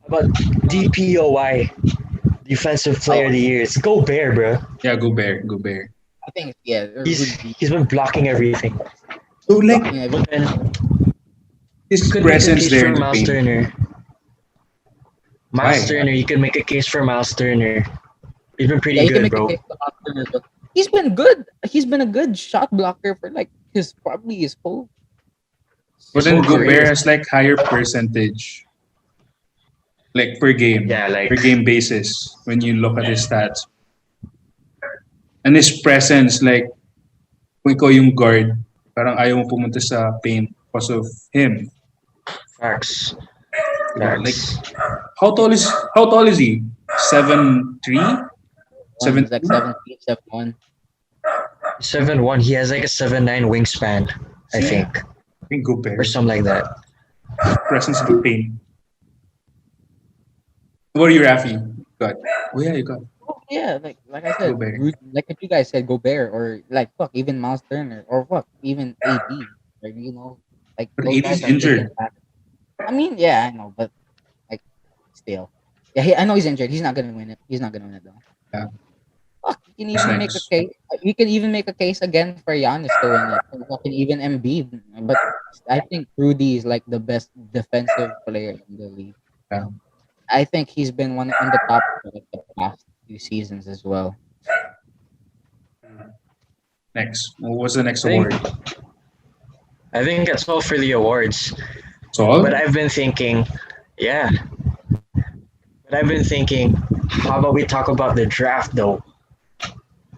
How about DPOY? Defensive Player of the Year. It's Go Bear, bro. Yeah, go Bear. I think it He's would be. he's been blocking everything. So like Yeah, But then his could make a presence case there for in the Miles paint. Turner. Why? Miles Turner, you can make a case for Miles Turner. He's been pretty yeah, you can good, make a bro. case for Austin as well. He's been good. He's been a good shot blocker for like probably his whole But His then whole Gobert career. has like higher percentage, like per game, Yeah, per like game basis when you look at his stats. And his presence, like, kung ikaw yung guard, parang ayaw mo pumunta sa paint because of him. facts. Diba? Like, Facts. how tall is he? 7'3"? One, Seven he's like two? 7'3", 7'1". 7'1". He has like a 7'9" wingspan, I See? think, I think or Gobert. something like that. Presence in the paint. What are you, Rafi? Got. Oh yeah, you got Oh, yeah, like I said, Gobert. like if you guys said Gobert or like fuck even Miles Turner or fuck even AD, like like But those AD's guys are big injured. impact. I mean, yeah, I know, but like still, yeah, I know he's injured. He's not gonna win it. He's not gonna win it though. Yeah. Fuck, you can Who's even make a next? case. You can even make a case again for Giannis to win it. And fucking even Embiid, but I think Rudy is like the best defensive player in the league. Yeah. I think he's been one on the top for like the past few seasons as well. Next. What was the next I think award? I think that's all for the awards. So all? But I've been thinking, yeah. But I've been thinking, how about we talk about the draft though?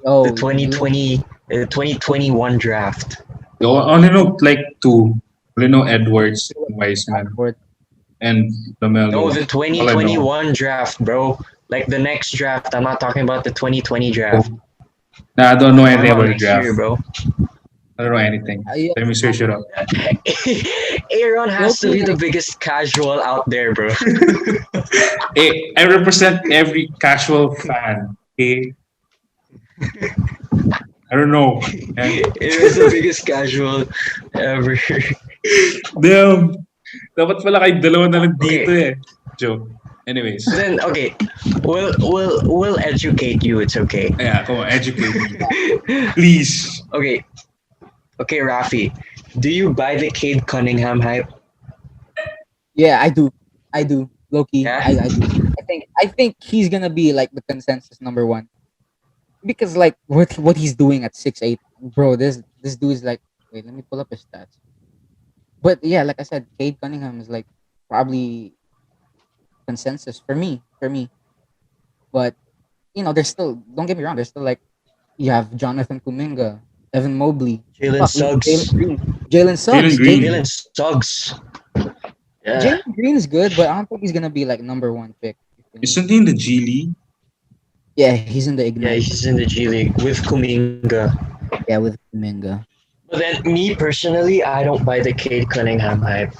Oh, The 2020, the 2021 draft. I only know like two. I only know Edwards, Wiseman, Backward. and No, Lamelo. the All I know. 2021 draft, bro. Like the next draft. I'm not talking about the 2020 draft. Nah, I don't know I'm talking anything about about the next draft. year, bro. I don't know anything. Let me search it up. Aaron has to Loki, be the like, biggest casual out there, bro. Hey, I represent every casual fan. Okay? I don't know. Eh, Aaron's the biggest casual ever. Damn. Dapat pala kayo dalawa na lang dito Okay. Joke. Anyways. Then okay, we'll educate you. It's okay. Yeah, come on, educate me. Please. Okay, okay, Rafi. Do you buy the Cade Cunningham hype? yeah, I do. Loki, Yeah. I do. I think he's gonna be like the consensus number one because like what he's doing at 6'8", bro. This dude is like. Wait, let me pull up his stats. But yeah, like I said, Cade Cunningham is like probably consensus for me. But there's still don't get me wrong. There's still like you have Jonathan Kuminga, Evan Mobley, Jalen fuck, even Suggs. Jalen Suggs. Jalen Green. Jalen Suggs. Yeah. Jalen Green is good, but I don't think he's gonna be like number one pick. Isn't he in the G League? Yeah, he's in the Yeah, Ignite. he's in the G League with Kuminga. Yeah, with Kuminga. But then, me personally, I don't buy the Cade Cunningham hype.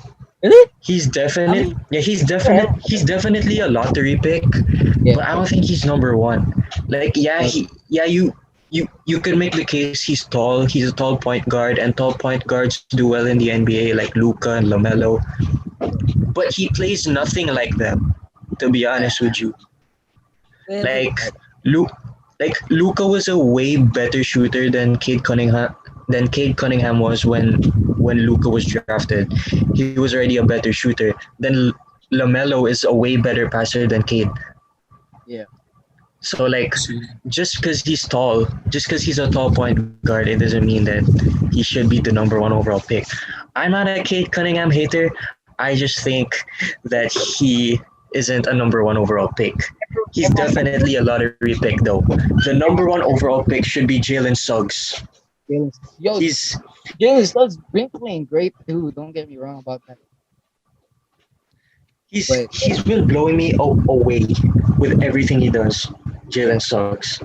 Really? He's definite. I mean- Yeah, he's definitely a lottery pick. Yeah. But I don't think he's number one. Like, you could make the case he's tall. He's a tall point guard, and tall point guards do well in the NBA, like Luka and Lamelo. But he plays nothing like them. To be honest with you, like Luka was a way better shooter than Cade Cunningham was when Luka was drafted. He was already a better shooter. Then Lamelo is a way better passer than Cade. Yeah. So like just because he's tall, just because he's a tall point guard, it doesn't mean that he should be the number one overall pick. I'm not a Cade Cunningham hater. I just think that he isn't a number one overall pick. He's definitely a lottery pick though. The number one overall pick should be Jalen Suggs. Jalen Suggs been playing great too. Don't get me wrong about that. He's been blowing me away with everything he does. Jalen Suggs.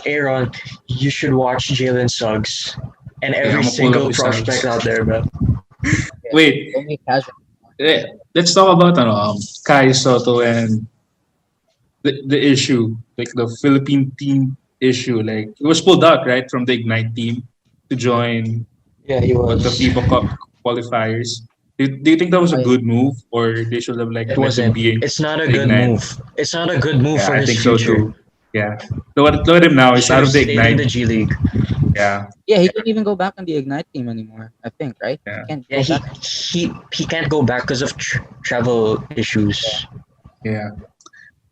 Aaron, you should watch Jalen Suggs and I'm every gonna pull single up his prospect stats. out there, bro. Wait, Don't make casual. let's talk about Kai Soto and the issue, like the Philippine team issue. Like it was pulled out right from the Ignite team to join Yeah, he the was. FIBA Cup qualifiers. Do you think that was a I- good move, or they should have like It let him wasn't. be? It's not a the good Ignite? move. It's not a good move Yeah, for I his think so future. too. Yeah, look at him now. He He's should out have of the stayed in Ignite. the G League. Yeah, Yeah, he can't even go back on the Ignite team anymore. I think, right? Yeah. He can't Yeah, go back. he can't go back because of travel issues. yeah.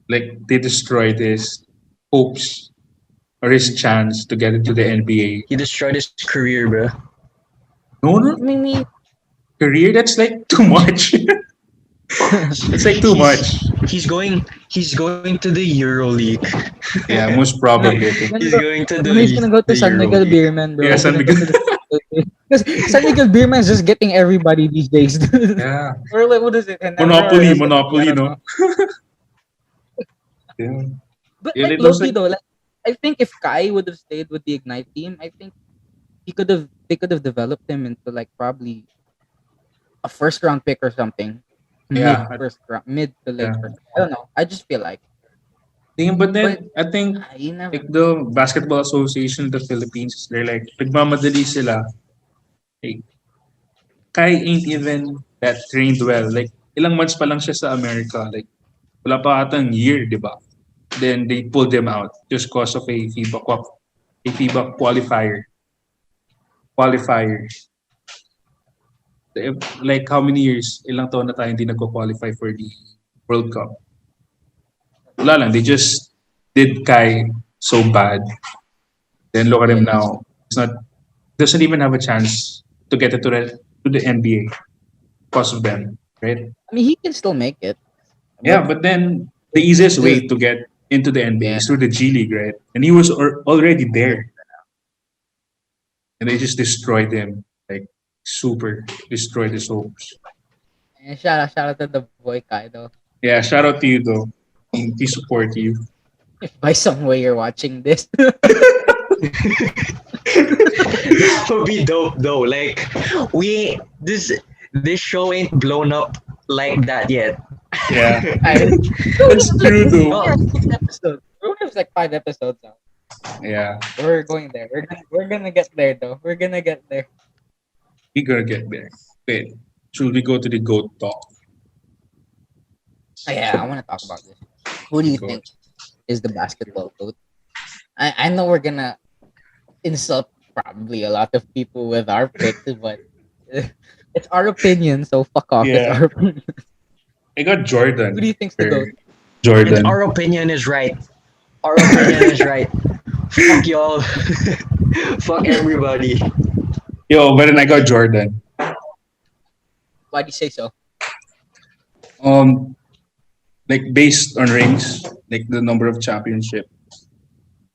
Like they destroyed his hopes or his chance to get into the NBA. He destroyed his career, bro. No, no, I mean, career, that's like too much. It's like too He's much. he's going to the Euro League. Yeah, most No, probably, I he's think. gonna He's go. going to No, he's gonna go to the San Euro Miguel League. Beerman, bro. Yeah, He's San gonna go Miguel. to the because San Miguel Beerman is just getting everybody these days. Yeah. Or like, what is it? And Monopoly, I Monopoly, don't know. no? Yeah. But Yeah, like it looks Loki like, though, like I think if Kai would have stayed with the Ignite team, I think they could have developed him into like probably a first round pick or something. yeah, Mid to late yeah. first. I don't know. I just feel like, But but then, I think, I never. like, the Basketball Association of the Philippines, they're like, nagmamadali sila. Hey, Kai ain't even that trained well. Like, ilang months pa lang siya sa America. Like, wala pa atang year, di ba? Then they pulled him out just cause of a FIBA qualifier. Like how many years, ilang taon na tayo hindi nagko-qualify for the World Cup. Wala lang, they just did Kai so bad. Then look at him Yeah. now. It's not doesn't even have a chance to get it to the NBA because of them, right? I mean, he can still make it, Yeah, but but then the easiest this, way to get into the NBA yeah, is through the G League, right? And he was already there, and they just destroyed him, like super destroyed his hopes. and shout out to the boy Kai though. Yeah, shout out to you though. We support you. If by some way you're watching this, That would be dope though. Like we this show ain't blown up like that yet. Yeah, I, that's true we though. have 6 episodes. We have like 5 episodes now. Yeah, We're going there. We're gonna get there though. We're gonna get there. we gotta get there. Wait, should we go to the GOAT talk? Oh, yeah, I want to talk about this. Who do you Goat. think is the basketball goat? I know we're gonna insult probably a lot of people with our picks, but it's our opinion, so fuck off. It's Yeah. our opinion. I got Jordan. Who do you think's the for goat? And Jordan. our opinion is right. Our opinion is right. Fuck y'all. Fuck everybody. Yo, but then I got Jordan. Why do you say so? Um, like based on rings, like the number of championship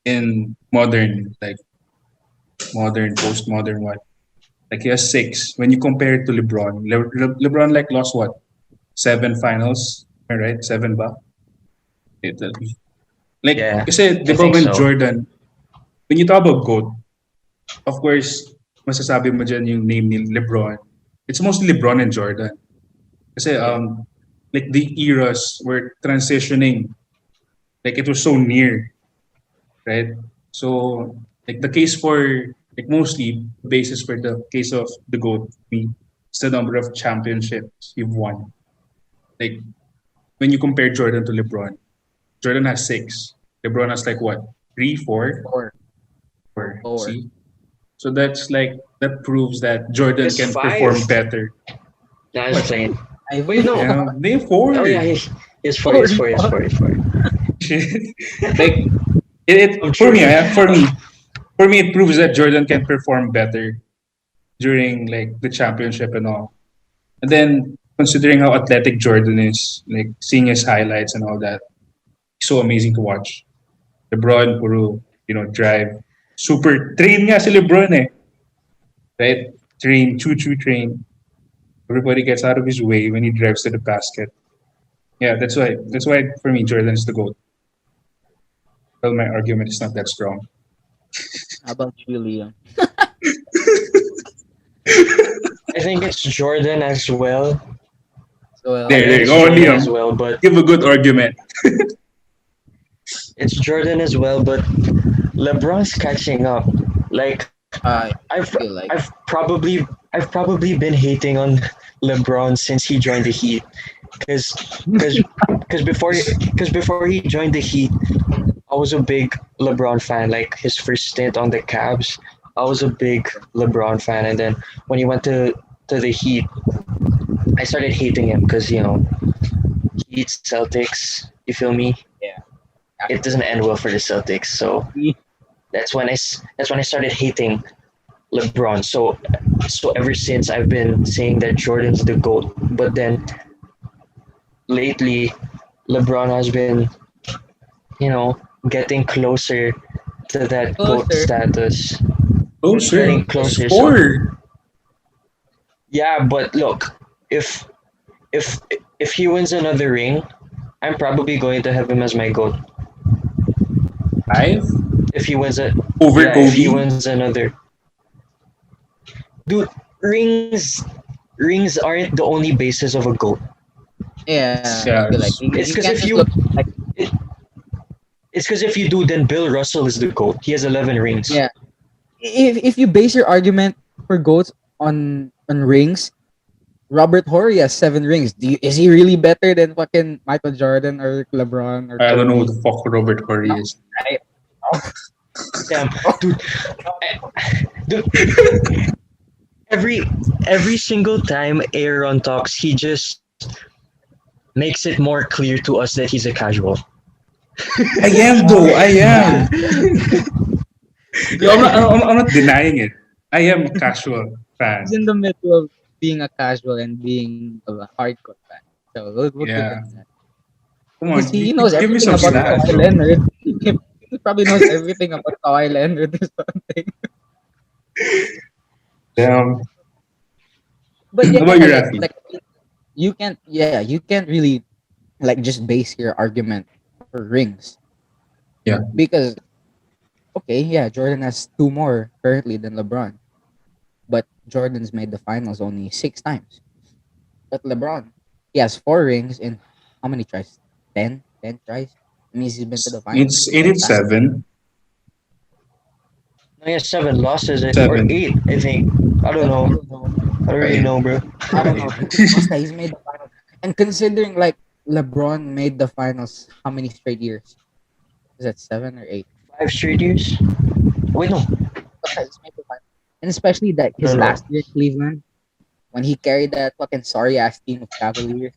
in modern, postmodern, what? Like he has 6. When you compare it to LeBron, LeBron like lost what? 7 finals, am I right? 7 ba? Like, Yeah, kasi, di I ba think when so. Jordan, when you talk about GOAT, of course, masasabi mo dyan yung name ni LeBron. It's mostly LeBron and Jordan. Kasi, like the eras were transitioning. Like it was so near, right? So, like the case for, like mostly, the basis for the case of the GOAT, is the number of championships you've won. Like, when you compare Jordan to LeBron, Jordan has 6. LeBron has like what? 3, 4? Or 4. See? So that's like, that proves that Jordan It's can 5. perform better. Nah, I was playing. Wait, no. Yeah, name 4. Oh yeah, it's 4. It's 4. It's 4. It's 4. Like, I'm for sure. me, it proves that Jordan can perform better during like the championship and all. And then considering how athletic Jordan is, like seeing his highlights and all that, so amazing to watch. LeBron, puro, drive. Super train nga si LeBron eh. Right? Train, choo-choo train. Everybody gets out of his way when he drives to the basket. Yeah, that's why for me Jordan is the GOAT. Well, my argument is not that strong. how about you, Liam? I think it's Jordan as well. So, There you It's go, Jordan Liam. as well, but Give a good argument. it's Jordan as well, but LeBron's catching up. Like I I've feel like I've probably been hating on LeBron since he joined the Heat, because before he joined the Heat, I was a big LeBron fan. Like his first stint on the Cavs, I was a big LeBron fan, and then when he went to the Heat, I started hating him because Heat Celtics. You feel me? Yeah. It doesn't end well for the Celtics, so that's when I started hating LeBron. So ever since I've been saying that Jordan's the GOAT, but then lately LeBron has been, you know, getting closer to that GOAT Closer. status. Closer. Getting closer. So Four. yeah, but look, if if if he wins another ring, I'm probably going to have him as my GOAT. Five. If he wins it, Over yeah, if he Kobe. wins another, dude, rings aren't the only basis of a GOAT. Yeah, I feel like Yes. It's you because can't if just you look like it, it's because if you do, then Bill Russell is the GOAT. He has 11 rings. yeah. If you base your argument for goats on rings, Robert Horry has 7 rings. Is he really better than fucking Michael Jordan or LeBron or I don't know who Kobe? the fuck Robert No, Horry is. right? Oh, Damn, oh, dude, dude, every every single time Aaron talks, he just makes it more clear to us that he's a casual. I am though. I am. Yo, I'm not denying it. I am a casual he's fan. in the middle of being a casual and being a hardcore fan. So we'll give Yeah. him that. Come Because on, he knows give me everything some about stats, Kawhi bro. Leonard. He probably knows everything about Kawhi Leonard or something. Damn. But How yeah, about you, Rafi? you can't really like just base your argument for rings Yeah. because okay, yeah, Jordan has 2 more currently than LeBron, but Jordan's made the finals only 6 times. But LeBron, he has 4 rings in how many tries? 10 tries. It means he's been to the finals It's ten ain't it times. 7? No, he has 7 losses or 7. 8, I think. I don't I know. don't know. I don't really Right. know, bro. I don't know. Basta, he's made the finals. And considering like LeBron made the finals how many straight years? Is that 7 or 8? 5 straight years? Wait, no. Basta, he's made the finals. And especially that No, his no. last year in Cleveland, when he carried that fucking sorry ass team of Cavaliers.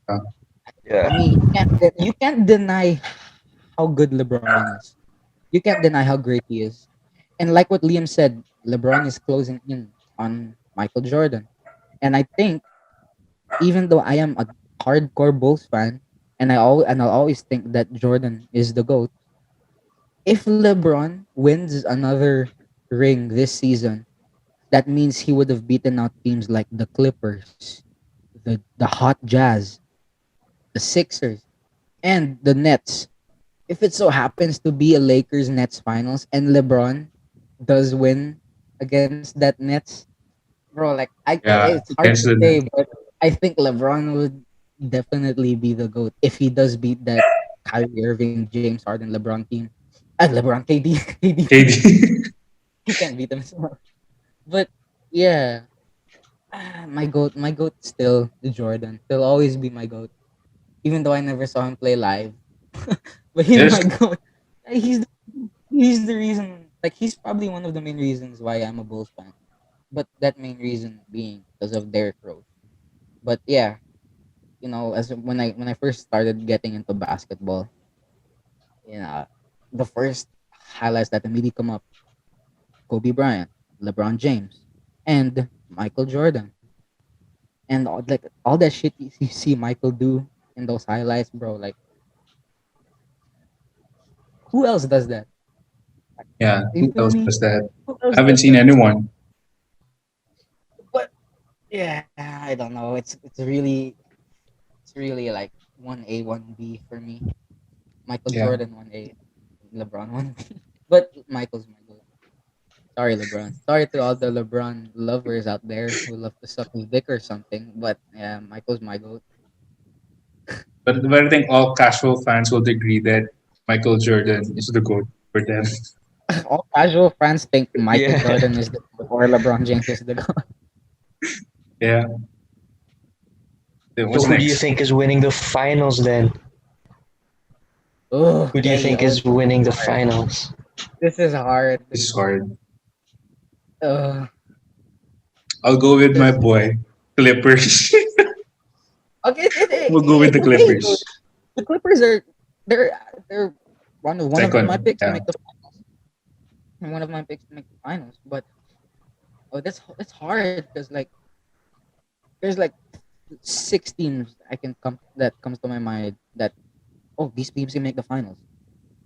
Uh, I Yeah. mean, you can't deny how good LeBron is. You can't deny how great he is. And like what Liam said, LeBron is closing in on Michael Jordan. And I think even though I am a hardcore Bulls fan, and I'll always think that Jordan is the GOAT, if LeBron wins another ring this season, that means he would have beaten out teams like the Clippers, the Hot Jazz, the Sixers, and the Nets. If it so happens to be a Lakers Nets finals and LeBron does win against that Nets, bro, like yeah, it's hard against to the say, but I think LeBron would definitely be the GOAT if he does beat that Kyrie Irving, James Harden, LeBron team. LeBron, KD, KD team. KD. He can't beat them. But yeah, my goat still Jordan. He'll always be my goat, even though I never saw him play live. But he's Yes. my goat. He's the reason. Like he's probably one of the main reasons why I'm a Bulls fan. But that main reason being because of Derrick Rose. But yeah, as when I first started getting into basketball, you know, the first highlights that immediately come up: Kobe Bryant, LeBron James, and Michael Jordan, and all that shit you see Michael do in those highlights, bro. Like, who else does that? Yeah, You who feel else me? does that? Who I else haven't does seen that? anyone. But yeah, I don't know. It's really like 1A, 1B for me. Michael Yeah. Jordan 1A, LeBron 1B. But Michael's my goat. Sorry, LeBron. Sorry to all the LeBron lovers out there who love to suck his dick or something. But yeah, Michael's my goat. But I think all casual fans will agree that Michael Jordan is the GOAT for them. All casual fans think Michael Yeah. Jordan is the GOAT or LeBron James is the GOAT. Yeah. Then So what's who do you next? think is winning the finals then? Who do you Okay, think is winning the finals? this is hard. This is hard. Uh, I'll go with my 'Cause- boy, Clippers. okay, We'll go with it's the okay, bro. Clippers. The Clippers are they're one of my Second, picks to yeah. make the. one of my picks to make the finals. But that's hard because like there's like 6 teams I can come that comes to my mind that these teams can make the finals.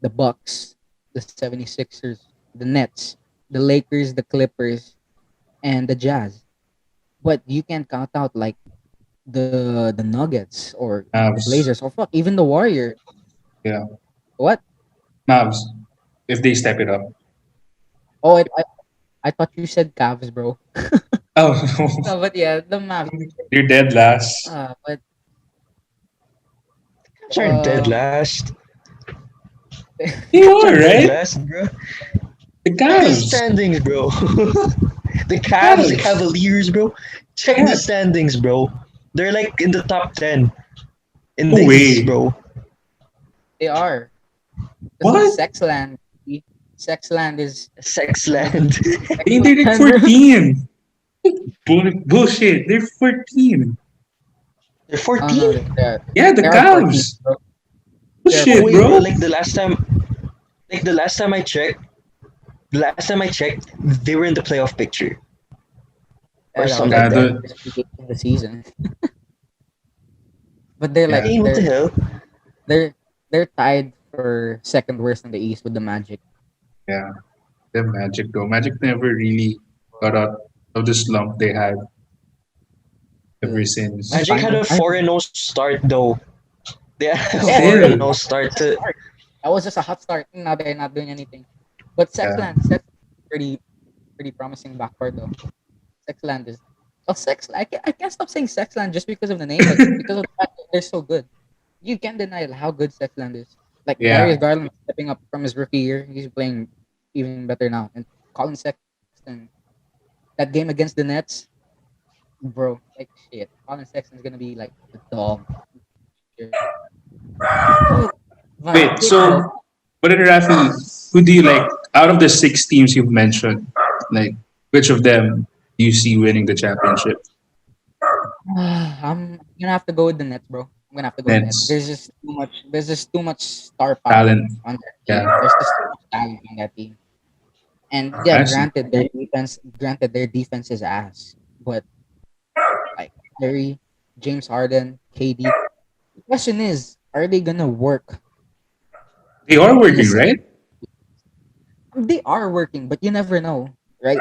The Bucks, the 76ers, the Nets, the Lakers, the Clippers, and the Jazz. But you can't count out like the Nuggets or the Mavs. Blazers or fuck even the Warriors. Yeah. What? Mavs. If they step it up. Oh, I thought you said Cavs, bro. Oh, No, but yeah, the Mavs. you're dead last. But Cavs aren't dead um, last. You Cavs are, aren't dead right? last, bro. The Check the Cavs. standings, bro. The Cavs, the Cavs. Cavaliers, bro. Check Yeah. the standings, bro. They're like in the top 10 in No the way. East, bro. they are. What? Sexland. Sexland is Sexland. Hey, they're like 14. Bullshit. They're 14. They're Oh no, 14. Yeah, the they are 14, Cavs. bro. Bullshit, Wait, bro. like the last time I checked, they were in the playoff picture. Or That was something Yeah, like that. the season. But they're like Yeah. Hey, what the hell? they're tied for second worst in the East with the Magic. Yeah. The Magic, though. Magic never really got out of the slump they had ever since. Magic had a 4-0 start though. They had a Yeah, 4-0 start to. that was just a hot start. Now they're not doing anything. But Sexland pretty promising backcourt though. Sexland is Sexland. I can't stop saying Sexland just because of the name, but because of the fact that they're so good. You can't deny how good Sexland is. Like Yeah. Darius Garland stepping up from his rookie year, he's playing even better now. And Colin Sexton, that game against the Nets, bro, like shit. Colin Sexton's gonna be like the dog. Wait, so, but then Rafi, who do you like out of the 6 teams you've mentioned? Like, which of them do you see winning the championship? I'm gonna have to go with the Nets, bro. I'm gonna have to go with the Nets. Nets. There's just too much star power Talent. on that team. Yeah. There's just too much talent on that team. And I yeah, see. granted their defense is ass. But like Curry, James Harden, KD. The question is, are they gonna work? They are working, Listen. right? They are working, but you never know, right?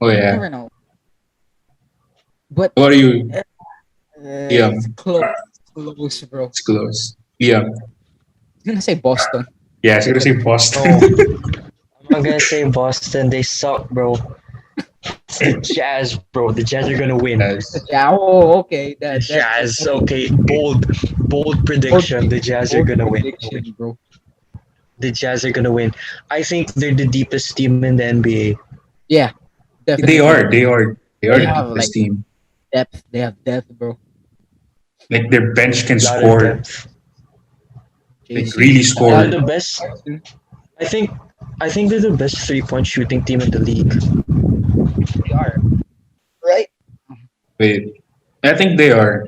Oh You yeah. never know. But What are you? Yeah. it's close, bro. It's close. Yeah. I'm gonna say Boston. Yeah, I was gonna say Boston. I'm not gonna say Boston. They suck, bro. It's the Jazz, bro. The Jazz are gonna win. Yes. Yeah. Oh, okay. The Jazz. Okay, bold prediction. The Jazz are gonna win. prediction, bro. The Jazz are gonna win. I think they're the deepest team in the NBA. Yeah, definitely. They are. They are. They are They the have, deepest like, team. Depth. They have depth, bro. Like their bench can A lot of score. depth. Like JC. really They're score. the best. I think they're the best 3-point shooting team in the league. They are. Right. Wait. I think they are.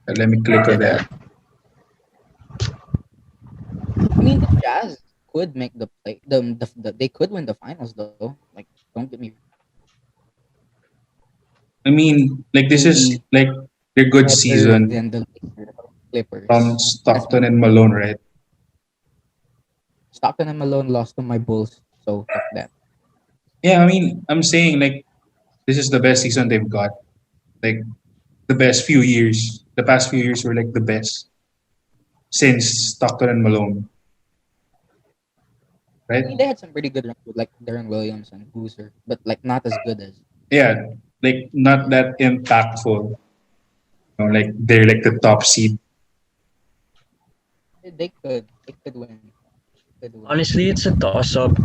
Let me click on that. I mean, the Jazz could make the play. They could win the finals though. Like, don't get me. I mean, like this is like their good better season than the Clippers. from Stockton and Malone, right? Stockton and Malone lost to my Bulls, so fuck that. Yeah, I mean, I'm saying like this is the best season they've got. Like the best few years. The past few years were like the best since Stockton and Malone, I right? mean, they had some pretty good runs with like Darren Williams and Boozer, but like not as good as. Yeah, like not that impactful. You know, like they're like the top seed. They could win. Honestly, it's a toss-up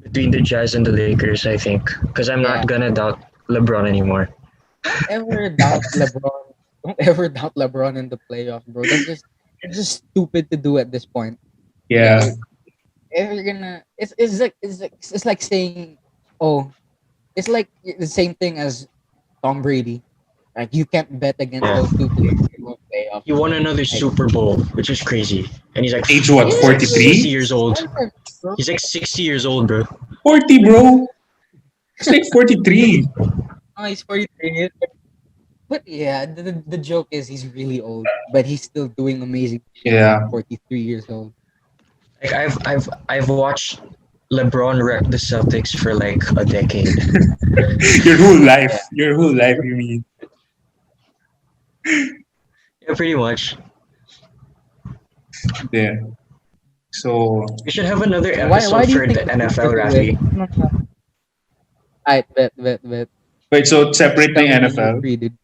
between the Jazz and the Lakers. I think because I'm Yeah. not gonna doubt LeBron anymore. Don't ever doubt LeBron. Don't ever doubt LeBron in the playoffs, bro. It's just stupid to do at this point. Yeah, Like, if you're gonna, it's like saying, oh, it's like the same thing as Tom Brady. Like you can't bet against Yeah. those two players in the playoffs. He won another Super Bowl, which is crazy. And he's like Age what, he's like 60 43? years old. Bro. He's like 60 years old, bro. 40, bro. It's like 43. Oh, he's 43. But yeah, the joke is he's really old, but he's still doing amazing shit Yeah. at 43 years old. Like I've watched LeBron wreck the Celtics for like a decade. Your whole life. Your whole life, you mean. Yeah, pretty much. Yeah. So, We should have another Why episode do you for think the NFL, Super Bowl Rafi. win? I bet. wait, so separate the Tell me when you're NFL. free, dude.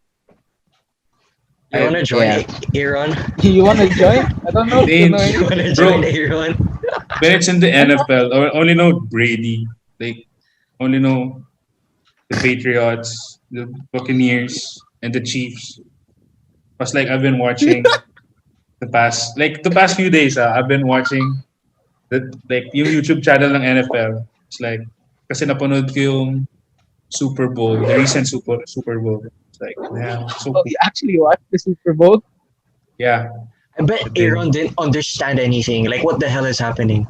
You wanna join Yeah. Aaron? You want to join? I don't know. They- You wanna Bro. join Aaron? When it's in the NFL, I only know Brady. Like, only know the Patriots, the Buccaneers, and the Chiefs. Because like I've been watching the past few days, I've been watching yung YouTube channel ng NFL. It's like kasi napanood ko yung Super Bowl, the recent Super Bowl. It's like, yeah, so Oh, you actually watched the Super Bowl? yeah. I bet Aaron didn't understand anything. Like, what the hell is happening?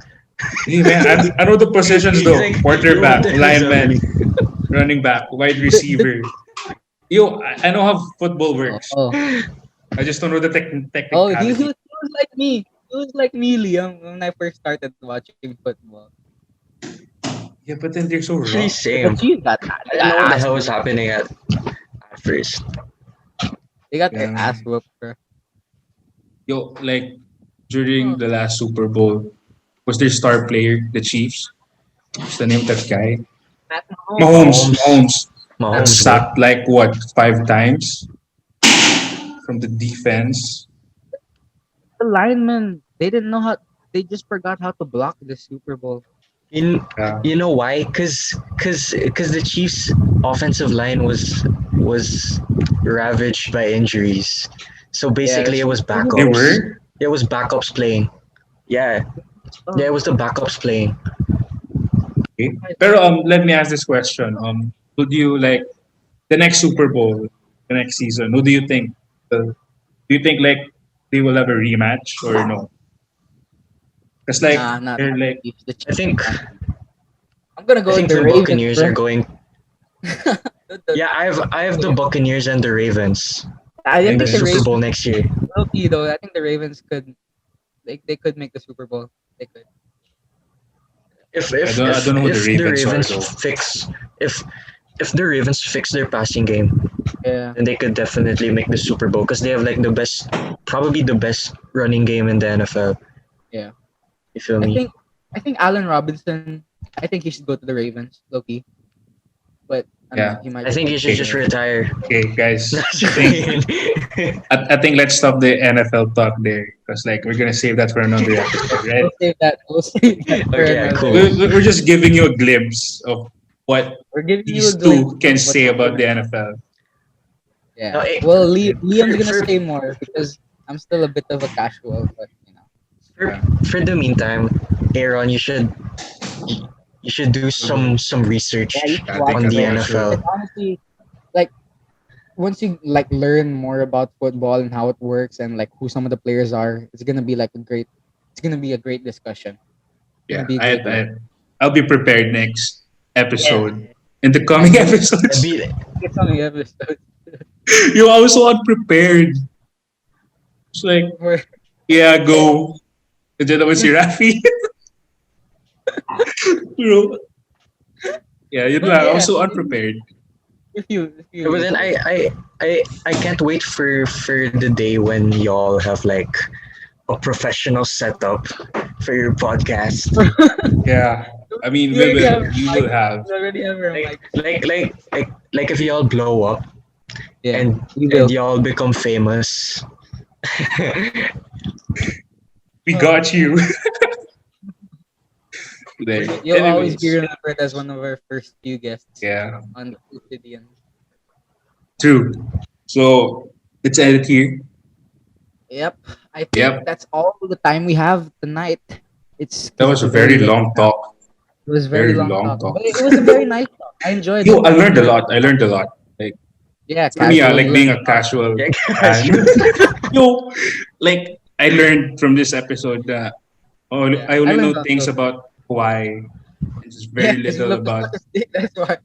Hey man, I know the positions though. He's like, Quarterback, "Yo, what the hell is lineman, running back, wide receiver. Yo, I know how football works. Oh, I just don't know the he technicality. was like me. He was like me, Liam, when I first started watching football. Yeah, but then they're so Actually, wrong. same. But you got I don't know what the ass hell was whooped. happening at first. They got their Yeah. ass whooped, bro. Yo, like during the last Super Bowl, was their star player the Chiefs? What's the name of that guy? Matt Mahomes. Got Mahomes, bro. sacked like what 5 times from the defense. The linemen, they didn't know how. They just forgot how to block the Super Bowl. Yeah. You know why? Cause the Chiefs' offensive line was ravaged by injuries. So basically, it was backups. They were. It was backups playing. Yeah, it was the backups playing. Okay. Pero let me ask this question. Who do you like the next Super Bowl, the next season? Who do you think? Do you think like they will have a rematch or no? Because like Nah, not they're like Chiefs. The I think I'm gonna go I with think the the Ravens. Buccaneers bro. are going. Yeah, I have the Buccaneers and the Ravens I in didn't the think the Super Ravens. Bowl next year. Low-key, though, I think the Ravens could. They could make the Super Bowl. They could. If I don't know who if the the Ravens are, Ravens though. fix if the Ravens fix their passing game, Yeah. then they could definitely make the Super Bowl because they have like the best, probably the best running game in the NFL. Yeah. You feel I me? think Allen Robinson. I think he should go to the Ravens, Loki. But I don't Yeah. know, he might. I think you should just retire. okay, guys. Just I think kidding. I think let's stop the NFL talk there because like we're gonna save that for another episode, right? We'll save that. We'll save that for Okay, another. cool. We're just giving you a glimpse of what We're giving you these a glimpse two can of what's say about the happening. NFL. Yeah. No, Well, Liam's gonna for- say more because I'm still a bit of a casual, but you know. For the meantime, Aaron, you should do some research Yeah, you should I watch on think the I it. should. NFL. Like, honestly, like once you like learn more about football and how it works and like who some of the players are, it's gonna be a great discussion. Yeah, It'll be a great one. I'll be prepared next episode. In the coming episodes, It's only episode. you I was so unprepared. It's like, Where yeah, go. And then that was si Raffi. Bro. Yeah, you know, I was so unprepared. if you But then I can't wait for the day when y'all have like a professional setup for your podcast. Yeah. I mean, You already have you will have. we already have our mic. Like if y'all blow up Yeah, and, we will. and y'all become famous. We got you. There. You'll always Anyways, be remembered as one of our first few guests yeah, on the Quotidian. true. So let's end it here. Yep. I think Yep. that's all the time we have tonight. That was a very long talk. It was very very long long talk. talk. But it was a very nice talk. I enjoyed Yo, it. I learned a lot. Like Yeah, For me, I casual. like being a casual Yeah, fan. casual. Yo, like I learned from this episode that Yeah, I I only learned know that things too. about Kawhi and just Yeah, very because he little loves to about. suck his dick. That's why.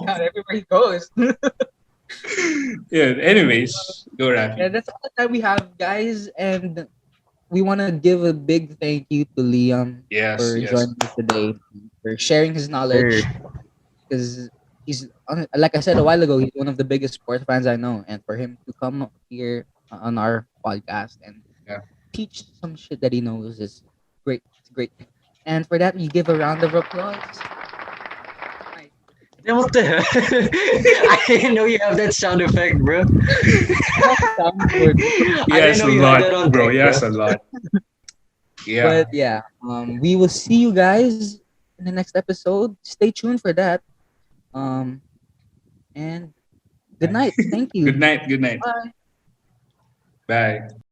God, everywhere he goes. Yeah. Anyways, go Yeah, Rafi. that's all the time we have, guys. And we want to give a big thank you to Liam Yes, for yes. joining us today, for sharing his Sir. knowledge. Because like I said a while ago, he's one of the biggest sports fans I know. And for him to come up here on our podcast and Yeah. teach some shit that he knows is great. It's a great thing. And for that, we give a round of applause. Nice. Yeah, what the hell? I didn't know you have that sound effect, bro. Soundboard. I didn't Yes, know a you had that lot, on bro. deck, bro. Yes, a lot. Yeah. But yeah, we will see you guys in the next episode. Stay tuned for that. Um, and good night. Thank you. Good night. Good night. Bye. Bye.